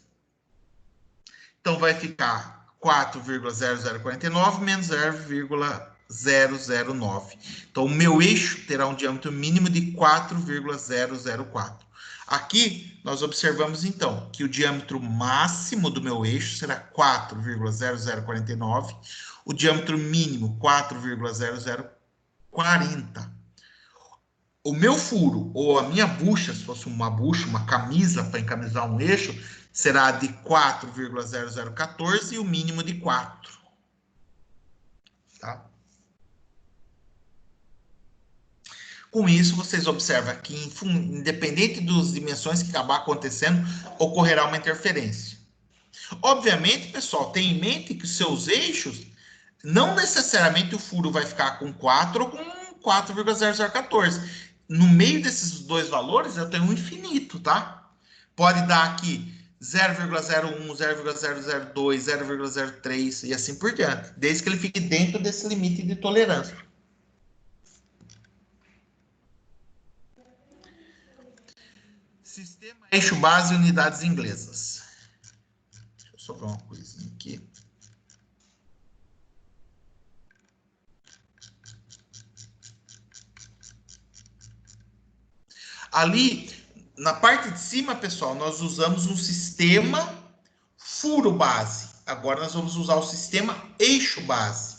Então, vai ficar 4,0049 menos 0,009. Então, o meu eixo terá um diâmetro mínimo de 4,004. Aqui, nós observamos, então, que o diâmetro máximo do meu eixo será 4,0049, o diâmetro mínimo 4,0040. O meu furo, ou a minha bucha, se fosse uma bucha, uma camisa para encamisar um eixo, será de 4,0014 e o mínimo de 4. Tá? Com isso, vocês observam que, independente das dimensões que acabar acontecendo, ocorrerá uma interferência. Obviamente, pessoal, tenha em mente que os seus eixos, não necessariamente o furo vai ficar com 4 ou com 4,0014. No meio desses dois valores, eu tenho um infinito, tá? Pode dar aqui 0,01, 0,002, 0,03 e assim por diante, desde que ele fique dentro desse limite de tolerância. Sistema eixo base e unidades inglesas. Deixa eu Ali, na parte de cima, pessoal, nós usamos um sistema furo-base. Agora nós vamos usar o sistema eixo-base.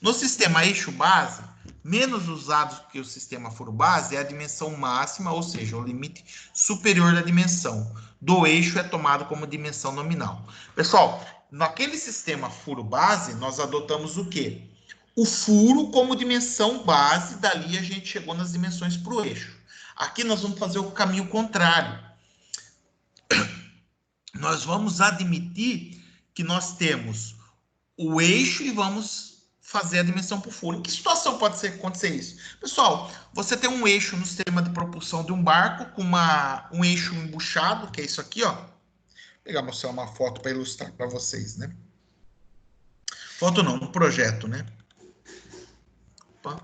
No sistema eixo-base, menos usado que o sistema furo-base é a dimensão máxima, ou seja, o limite superior da dimensão do eixo é tomado como dimensão nominal. Pessoal, naquele sistema furo-base, nós adotamos o quê? O furo como dimensão base, dali a gente chegou nas dimensões para o eixo. Aqui nós vamos fazer o caminho contrário. Nós vamos admitir que nós temos o eixo e vamos fazer a dimensão por furo. Em que situação pode acontecer isso? Pessoal, você tem um eixo no sistema de propulsão de um barco com um eixo embuchado, que é isso aqui, ó. Vou pegar mostrar uma foto para ilustrar para vocês, né? Foto não, um projeto, né? Opa.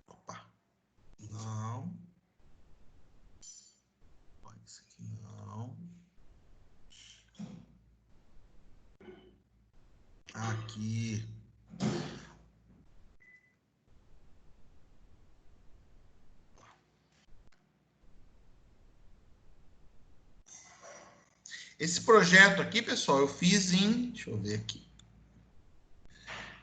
Opa. Não. Isso aqui não. Aqui. Esse projeto aqui, pessoal, eu fiz em... Deixa eu ver aqui.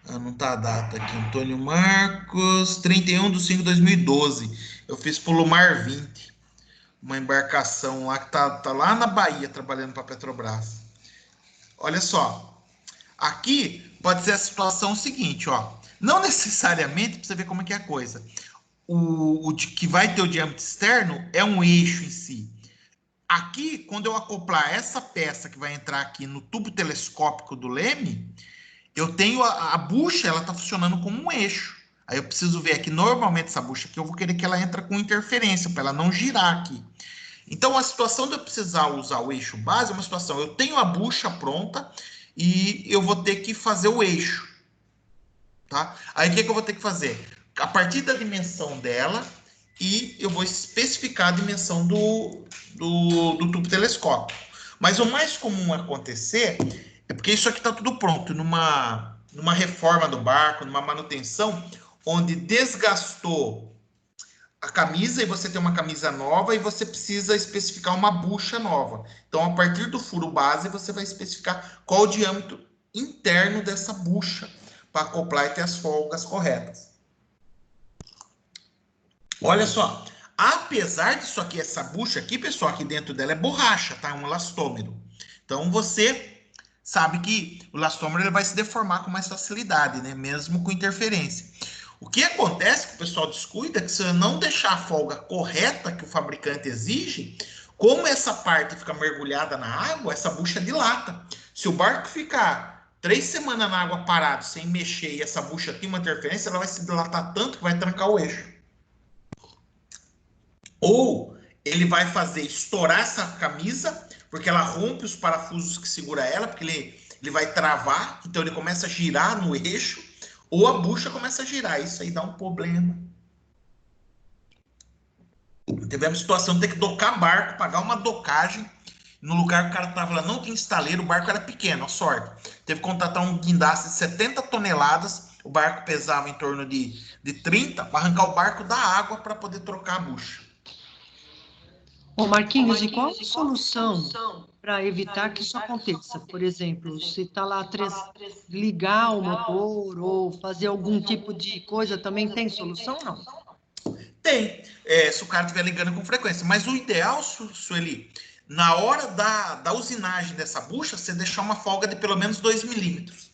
Não tá a data aqui. Antônio Marcos, 31/5/2012. Eu fiz pro Lumar 20. Uma embarcação lá que tá lá na Bahia, trabalhando para a Petrobras. Olha só. Aqui pode ser a situação seguinte, ó. Não necessariamente, para você ver como é que é a coisa. O que vai ter o diâmetro externo é um eixo em si. Aqui, quando eu acoplar essa peça que vai entrar aqui no tubo telescópico do leme, eu tenho a bucha, ela está funcionando como um eixo. Aí eu preciso ver aqui, normalmente essa bucha aqui, eu vou querer que ela entre com interferência, para ela não girar aqui. Então, a situação de eu precisar usar o eixo base é uma situação, eu tenho a bucha pronta e eu vou ter que fazer o eixo. Tá? Aí, o que eu vou ter que fazer? A partir da dimensão dela, e eu vou especificar a dimensão do tubo telescópico. Mas o mais comum acontecer é porque isso aqui está tudo pronto, numa reforma do barco, numa manutenção, onde desgastou a camisa e você tem uma camisa nova e você precisa especificar uma bucha nova. Então, a partir do furo base, você vai especificar qual o diâmetro interno dessa bucha para acoplar e ter as folgas corretas. Olha só, apesar disso aqui, essa bucha aqui, pessoal, aqui dentro dela é borracha, tá? É um elastômero. Então, você sabe que o elastômero ele vai se deformar com mais facilidade, né? Mesmo com interferência. O que acontece que o pessoal descuida é que se eu não deixar a folga correta que o fabricante exige, como essa parte fica mergulhada na água, essa bucha dilata. Se o barco ficar 3 semanas na água parado, sem mexer, e essa bucha tem uma interferência, ela vai se dilatar tanto que vai trancar o eixo. Ou ele vai fazer estourar essa camisa, porque ela rompe os parafusos que segura ela, porque ele vai travar, então ele começa a girar no eixo, ou a bucha começa a girar, isso aí dá um problema. Tivemos situação de ter que docar barco, pagar uma docagem, no lugar que o cara estava lá, não tinha estaleiro, o barco era pequeno, a sorte. Teve que contratar um guindaste de 70 toneladas, o barco pesava em torno de 30, para arrancar o barco da água para poder trocar a bucha. Ô Marquinhos, e qual a solução para evitar que isso aconteça? Por exemplo, se está lá ligar o motor ou fazer algum tipo de coisa, também tem solução, não? Tem, se o cara estiver ligando com frequência. Mas o ideal, Sueli, na hora da usinagem dessa bucha, você deixar uma folga de pelo menos 2 milímetros.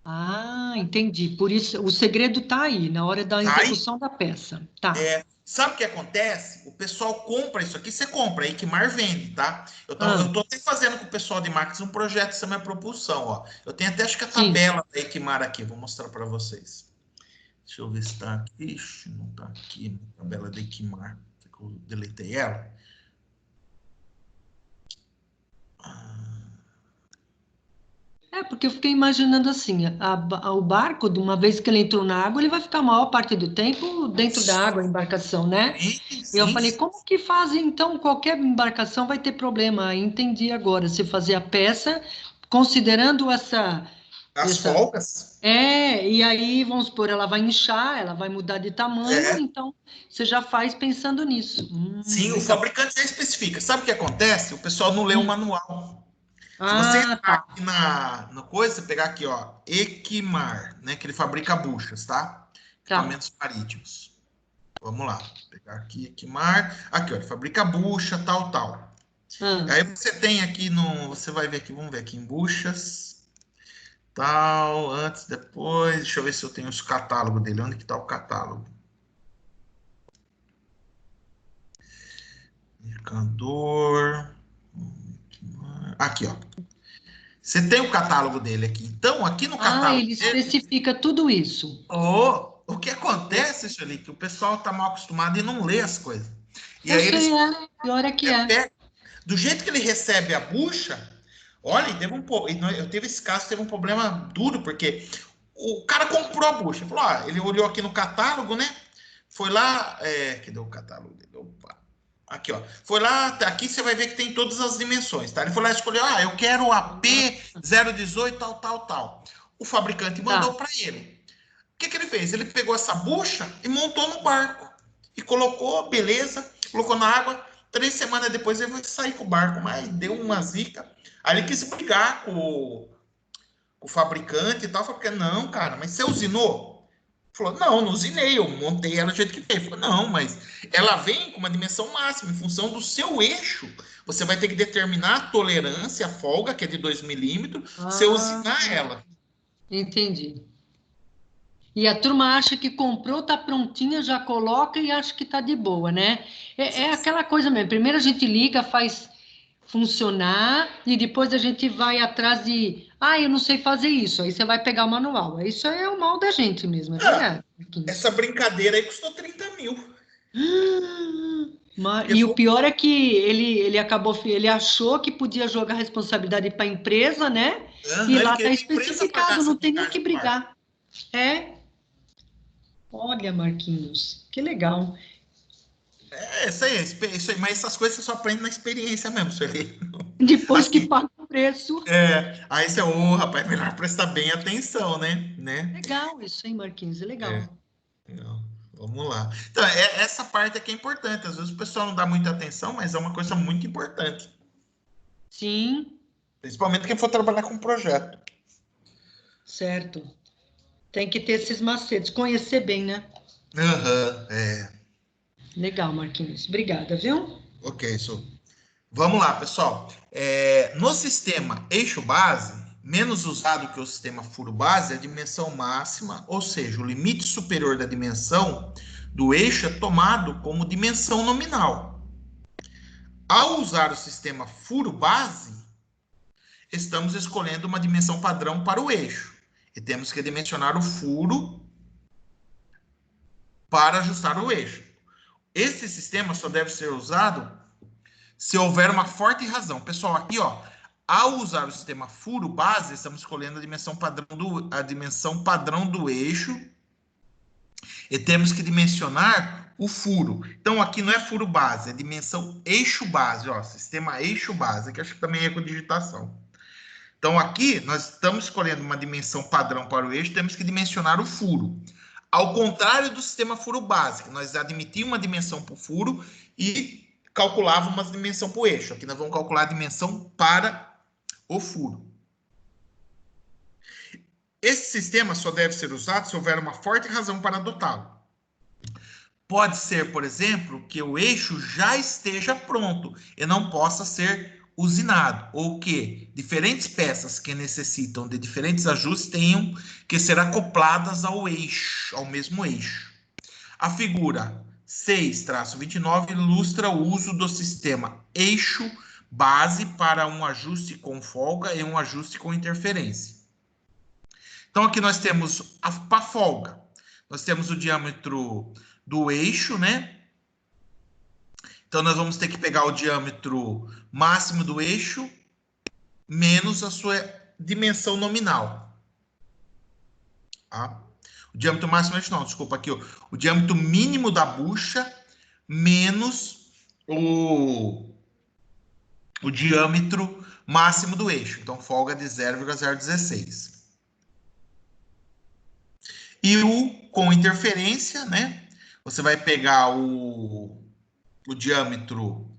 Ah, entendi. Por isso, o segredo está aí, na hora da execução da peça. Tá. Sabe o que acontece? O pessoal compra isso aqui, você compra, a Equimar vende, tá? Eu tô até fazendo com o pessoal de marketing um projeto de semi-propulsão, ó. Eu tenho até, acho que a tabela da Equimar aqui, vou mostrar para vocês. Deixa eu ver se tá aqui. Ixi, não tá aqui, a tabela da Equimar, que eu deletei ela. Porque eu fiquei imaginando assim, o barco, de uma vez que ele entrou na água, ele vai ficar a maior parte do tempo dentro da água, a embarcação, né? Sim. E eu falei, como que fazem, então, qualquer embarcação vai ter problema? Entendi agora, se fazer a peça considerando As folgas. e aí, vamos supor, ela vai inchar, ela vai mudar de tamanho, então você já faz pensando nisso. Sim, o Legal. fabricante já especifica. Sabe o que acontece? O pessoal não lê o manual. Se você entrar Tá. aqui na coisa, você pegar aqui, ó, Equimar, né, que ele fabrica buchas, tá? Equipamentos marítimos. Vamos lá, vou pegar aqui Equimar. Aqui, ó, ele fabrica bucha, tal. Aí você tem aqui você vai ver aqui, vamos ver aqui em buchas, tal, antes, depois. Deixa eu ver se eu tenho os catálogos dele. Onde que tá o catálogo? Mercador. Aqui, ó. Você tem o catálogo dele aqui. Então, aqui no catálogo ele especifica tudo isso. o que acontece, Sueli, que o pessoal está mal acostumado e não lê as coisas. E aí eles pior é que é. Do jeito que ele recebe a bucha, olha, eu teve esse caso, teve um problema duro, porque o cara comprou a bucha. Falou, ele olhou aqui no catálogo, né? Foi lá, cadê o catálogo dele? Opa. Aqui, ó. Foi lá, aqui você vai ver que tem todas as dimensões, tá? Ele foi lá e escolheu, eu quero a P018, tal. O fabricante mandou para ele. O que ele fez? Ele pegou essa bucha e montou no barco. E colocou, beleza, colocou na água. 3 semanas depois ele foi sair com o barco, mas deu uma zica. Aí ele quis brigar com o fabricante e tal. Falou, não, cara, mas você usinou? Falou, não usinei, eu montei ela do jeito que veio. Falou, não, mas ela vem com uma dimensão máxima, em função do seu eixo. Você vai ter que determinar a tolerância, a folga, que é de 2 milímetros, você usinar ela. Entendi. E a turma acha que comprou, tá prontinha, já coloca e acha que tá de boa, né? É aquela coisa mesmo. Primeiro a gente liga, faz funcionar e depois a gente vai atrás de, eu não sei fazer isso. Aí você vai pegar o manual. Isso é o mal da gente mesmo, é verdade. Essa brincadeira aí custou 30 mil. E o pior é que ele achou que podia jogar a responsabilidade para a empresa, né? E lá está especificado, não tem nem que brigar. Olha, Marquinhos, que legal. Isso aí, mas essas coisas você só aprende na experiência mesmo, Sueli. Depois que paga o preço. Aí você, rapaz, melhor prestar bem atenção, né? Legal isso, hein, Marquinhos? É legal. Não, vamos lá. Então, essa parte aqui é importante. Às vezes o pessoal não dá muita atenção, mas é uma coisa muito importante. Sim. Principalmente quem for trabalhar com projeto. Certo. Tem que ter esses macetes, conhecer bem, né? Legal, Marquinhos. Obrigada, viu? Ok, isso. Vamos lá, pessoal. No sistema eixo base, menos usado que o sistema furo base, é a dimensão máxima, ou seja, o limite superior da dimensão do eixo é tomado como dimensão nominal. Ao usar o sistema furo base, estamos escolhendo uma dimensão padrão para o eixo. E temos que dimensionar o furo para ajustar o eixo. Esse sistema só deve ser usado se houver uma forte razão. Pessoal, aqui, ao usar o sistema furo base, estamos escolhendo a dimensão padrão do eixo e temos que dimensionar o furo. Então, aqui não é furo base, é dimensão eixo base, sistema eixo base, que acho que também é com digitação. Então, aqui, nós estamos escolhendo uma dimensão padrão para o eixo, temos que dimensionar o furo. Ao contrário do sistema furo base, que nós admitimos uma dimensão para o furo e calculávamos uma dimensão para o eixo. Aqui nós vamos calcular a dimensão para o furo. Esse sistema só deve ser usado se houver uma forte razão para adotá-lo. Pode ser, por exemplo, que o eixo já esteja pronto e não possa ser usinado, ou que diferentes peças que necessitam de diferentes ajustes tenham que ser acopladas ao eixo, ao mesmo eixo. A figura 6-29 ilustra o uso do sistema eixo base para um ajuste com folga e um ajuste com interferência. Então, aqui nós temos para folga, nós temos o diâmetro do eixo, né? Então, nós vamos ter que pegar o diâmetro máximo do eixo menos a sua dimensão nominal. Tá? O diâmetro máximo do eixo não, desculpa aqui. O diâmetro mínimo da bucha menos o diâmetro máximo do eixo. Então, folga de 0,016. E o com interferência, né? Você vai pegar o diâmetro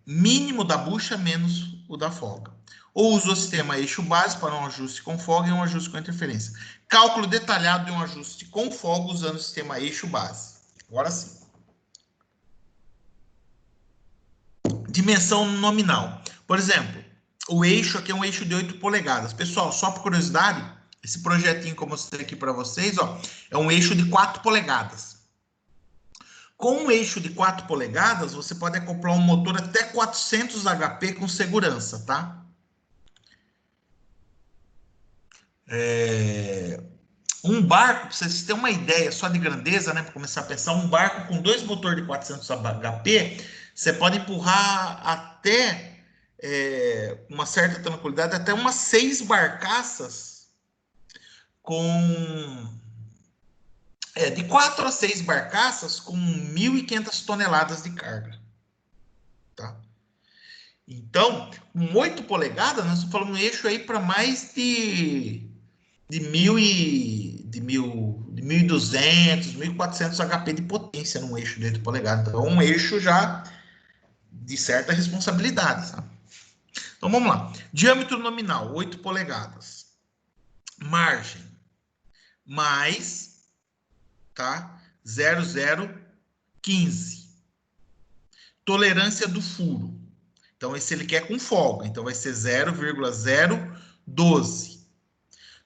mínimo da bucha menos o da folga. Ou usa o sistema eixo base para um ajuste com folga e um ajuste com interferência. Cálculo detalhado de um ajuste com folga usando o sistema eixo base. Agora sim. Dimensão nominal. Por exemplo, o eixo aqui é um eixo de 8 polegadas. Pessoal, só por curiosidade, esse projetinho que eu mostrei aqui para vocês, ó, é um eixo de 4 polegadas. Com um eixo de 4 polegadas, você pode acoplar um motor até 400 HP com segurança, tá? Um barco, para vocês terem uma ideia só de grandeza, né? Para começar a pensar, um barco com 2 motores de 400 HP, você pode empurrar até uma certa tranquilidade, até umas 6 barcaças com... de 4 a 6 barcaças com 1.500 toneladas de carga. Tá? Então, com 8 polegadas, nós estamos falando um eixo aí para mais de 1.200, 1.400 HP de potência num eixo de 8 polegadas. Então, um eixo já de certa responsabilidade. Tá? Então, vamos lá. Diâmetro nominal, 8 polegadas. Margem, mais, tá? 0,015. Tolerância do furo. Então, esse ele quer com folga. Então, vai ser 0,012.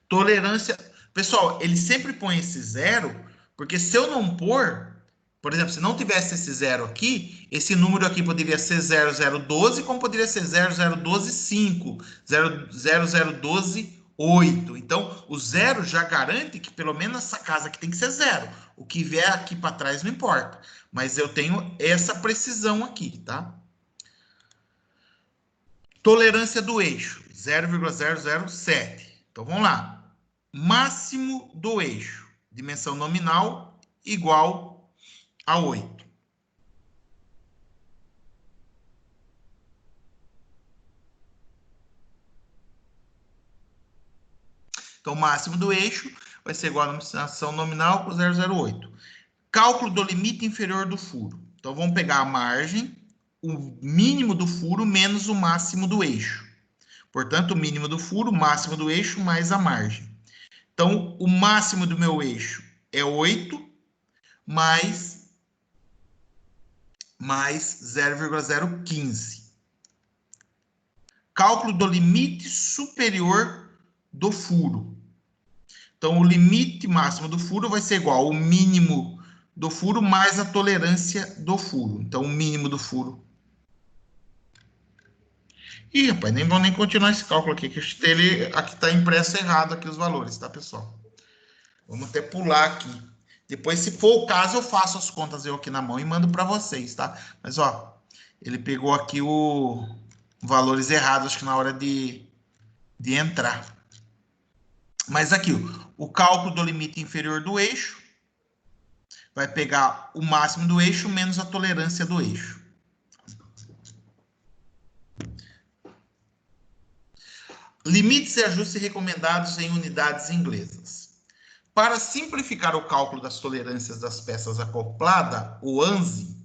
Tolerância... Pessoal, ele sempre põe esse zero, porque se eu não pôr, por exemplo, se não tivesse esse zero aqui, esse número aqui poderia ser 0,012, como poderia ser 0,012,5, 0,012,8. Então, o zero já garante que pelo menos essa casa aqui tem que ser zero. O que vier aqui para trás não importa. Mas eu tenho essa precisão aqui, tá? Tolerância do eixo, 0,007. Então, vamos lá. Máximo do eixo, dimensão nominal, igual a 8. Então, o máximo do eixo vai ser igual a dimensão nominal com 0,08. Cálculo do limite inferior do furo. Então, vamos pegar a margem, o mínimo do furo menos o máximo do eixo. Portanto, o mínimo do furo, o máximo do eixo, mais a margem. Então, o máximo do meu eixo é 8, mais 0,015. Cálculo do limite superior do furo. Então, o limite máximo do furo vai ser igual ao mínimo do furo mais a tolerância do furo. Então, o mínimo do furo. Ih, rapaz, nem vou nem continuar esse cálculo aqui, que ele aqui está impresso errado aqui os valores, tá, pessoal? Vamos até pular aqui. Depois, se for o caso, eu faço as contas eu aqui na mão e mando para vocês, tá? Mas, ó, ele pegou aqui os valores errados, acho que na hora de entrar. Mas aqui, o cálculo do limite inferior do eixo vai pegar o máximo do eixo menos a tolerância do eixo. Limites e ajustes recomendados em unidades inglesas. Para simplificar o cálculo das tolerâncias das peças acopladas, o ANSI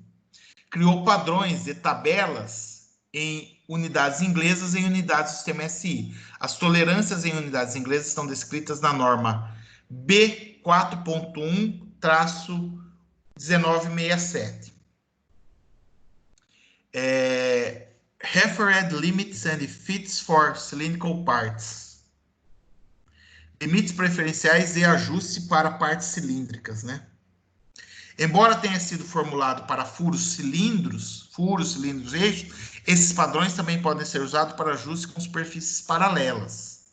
criou padrões de tabelas em unidades inglesas e em unidades do sistema SI. As tolerâncias em unidades inglesas estão descritas na norma B4.1-1967. Referred Limits and Fits for Cylindrical Parts. Limites preferenciais e ajuste para partes cilíndricas, né? Embora tenha sido formulado para furos, cilindros, eixos, esses padrões também podem ser usados para ajuste com superfícies paralelas.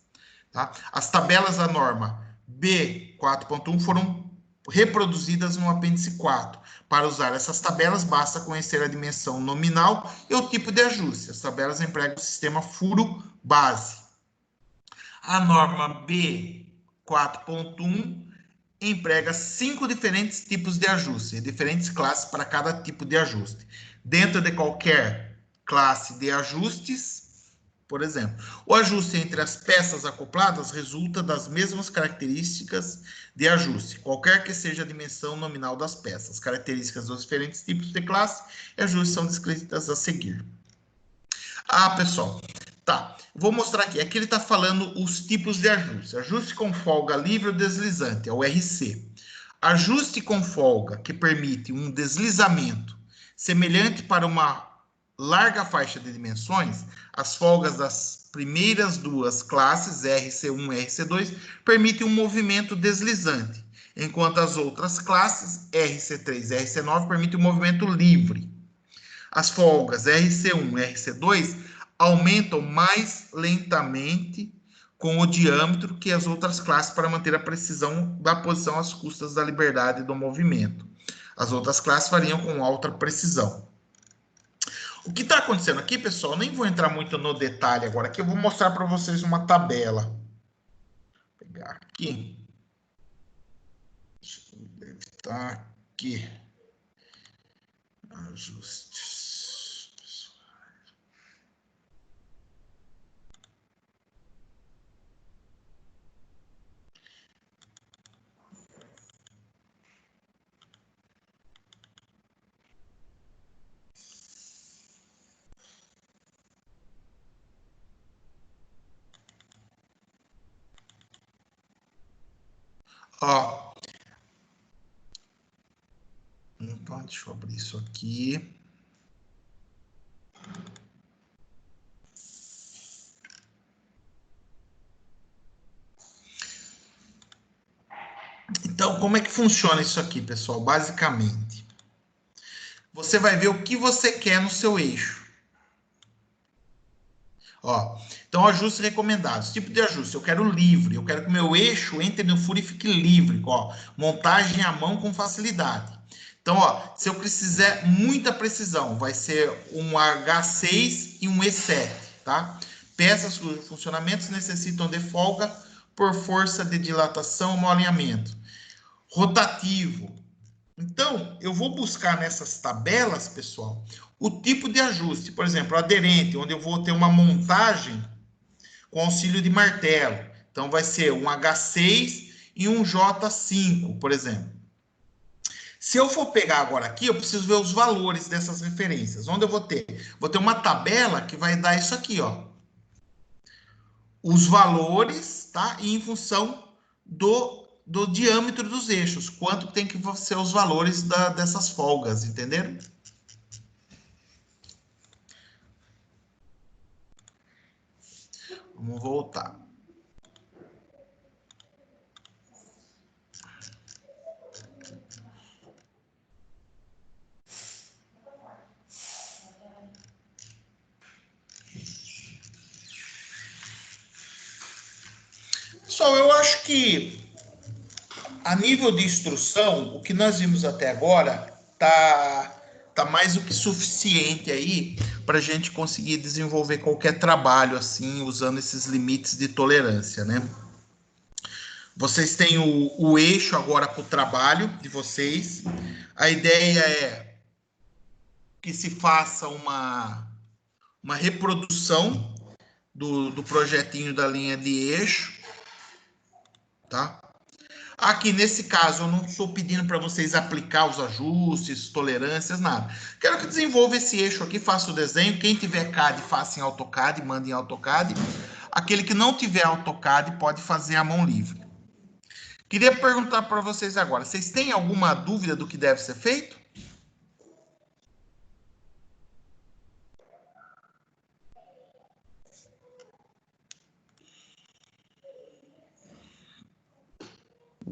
Tá? As tabelas da norma B4.1 foram reproduzidas no apêndice 4. Para usar essas tabelas, basta conhecer a dimensão nominal e o tipo de ajuste. As tabelas empregam o sistema furo base. A norma B4.1 emprega 5 diferentes tipos de ajuste, diferentes classes para cada tipo de ajuste. Dentro de qualquer classe de ajustes, por exemplo. O ajuste entre as peças acopladas resulta das mesmas características de ajuste, qualquer que seja a dimensão nominal das peças. Características dos diferentes tipos de classe e ajustes são descritas a seguir. Ah, pessoal, tá. Vou mostrar aqui. Aqui ele está falando os tipos de ajuste. Ajuste com folga livre ou deslizante, é o RC. Ajuste com folga, que permite um deslizamento semelhante para uma larga faixa de dimensões, as folgas das primeiras duas classes, RC1 e RC2, permitem um movimento deslizante, enquanto as outras classes, RC3 e RC9, permitem um movimento livre. As folgas RC1 e RC2 aumentam mais lentamente com o diâmetro que as outras classes para manter a precisão da posição às custas da liberdade do movimento. As outras classes variam com alta precisão. O que está acontecendo aqui, pessoal, nem vou entrar muito no detalhe agora, aqui eu vou mostrar para vocês uma tabela. Vou pegar aqui. Deve estar aqui. Ajustes. Ó. Então, deixa eu abrir isso aqui. Então, como é que funciona isso aqui, pessoal? Basicamente, você vai ver o que você quer no seu eixo. Ó, então, ajustes recomendados. Tipo de ajuste, eu quero livre. Eu quero que o meu eixo entre no furo e fique livre. Ó, montagem à mão com facilidade. Então, ó, se eu quiser muita precisão, vai ser um H6 e um E7, tá? Peças cujos funcionamentos necessitam de folga por força de dilatação ou alinhamento. Rotativo. Então, eu vou buscar nessas tabelas, pessoal, o tipo de ajuste. Por exemplo, aderente, onde eu vou ter uma montagem com auxílio de martelo. Então, vai ser um H6 e um J5, por exemplo. Se eu for pegar agora aqui, eu preciso ver os valores dessas referências. Onde eu vou ter? Vou ter uma tabela que vai dar isso aqui, ó. Os valores, tá? E em função do diâmetro dos eixos. Quanto tem que ser os valores dessas folgas, entenderam? Vamos voltar. Pessoal, eu acho que a nível de instrução, o que nós vimos até agora tá mais do que suficiente aí para a gente conseguir desenvolver qualquer trabalho assim, usando esses limites de tolerância, né? Vocês têm o eixo agora para o trabalho de vocês. A ideia é que se faça uma reprodução do projetinho da linha de eixo, tá? Aqui, nesse caso, eu não estou pedindo para vocês aplicar os ajustes, tolerâncias, nada. Quero que desenvolva esse eixo aqui, faça o desenho. Quem tiver CAD, faça em AutoCAD, mande em AutoCAD. Aquele que não tiver AutoCAD, pode fazer à mão livre. Queria perguntar para vocês agora, vocês têm alguma dúvida do que deve ser feito?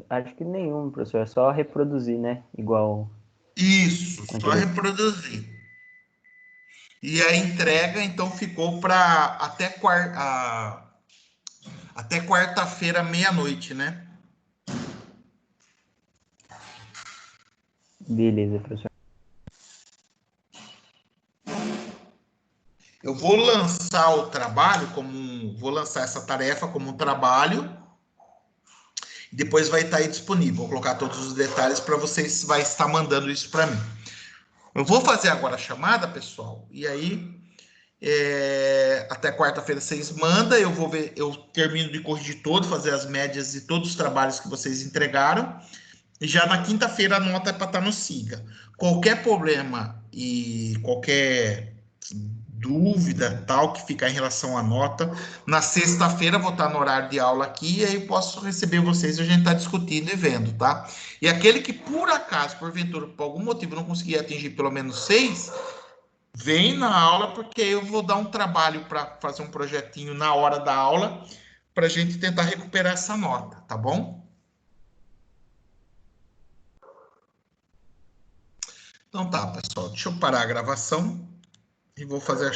Acho que nenhum, professor. É só reproduzir, né? Igual. Isso, só reproduzir. E a entrega, então, ficou para até quarta-feira, meia-noite, né? Beleza, professor. Eu vou lançar o trabalho vou lançar essa tarefa como um trabalho e depois vai estar aí disponível. Vou colocar todos os detalhes para vocês, vai estar mandando isso para mim. Eu vou fazer agora a chamada, pessoal, e aí Até quarta-feira vocês mandam, eu vou ver, eu termino de corrigir todo, fazer as médias de todos os trabalhos que vocês entregaram. E já na quinta-feira a nota é para estar no SIGA. Qualquer problema e qualquer dúvida tal que ficar em relação à nota, na sexta-feira vou estar no horário de aula aqui e aí eu posso receber vocês e a gente está discutindo e vendo, tá? E aquele que por acaso, porventura, por algum motivo não conseguir atingir pelo menos 6, vem na aula porque eu vou dar um trabalho para fazer um projetinho na hora da aula para a gente tentar recuperar essa nota, tá bom? Então tá, pessoal, deixa eu parar a gravação e vou fazer a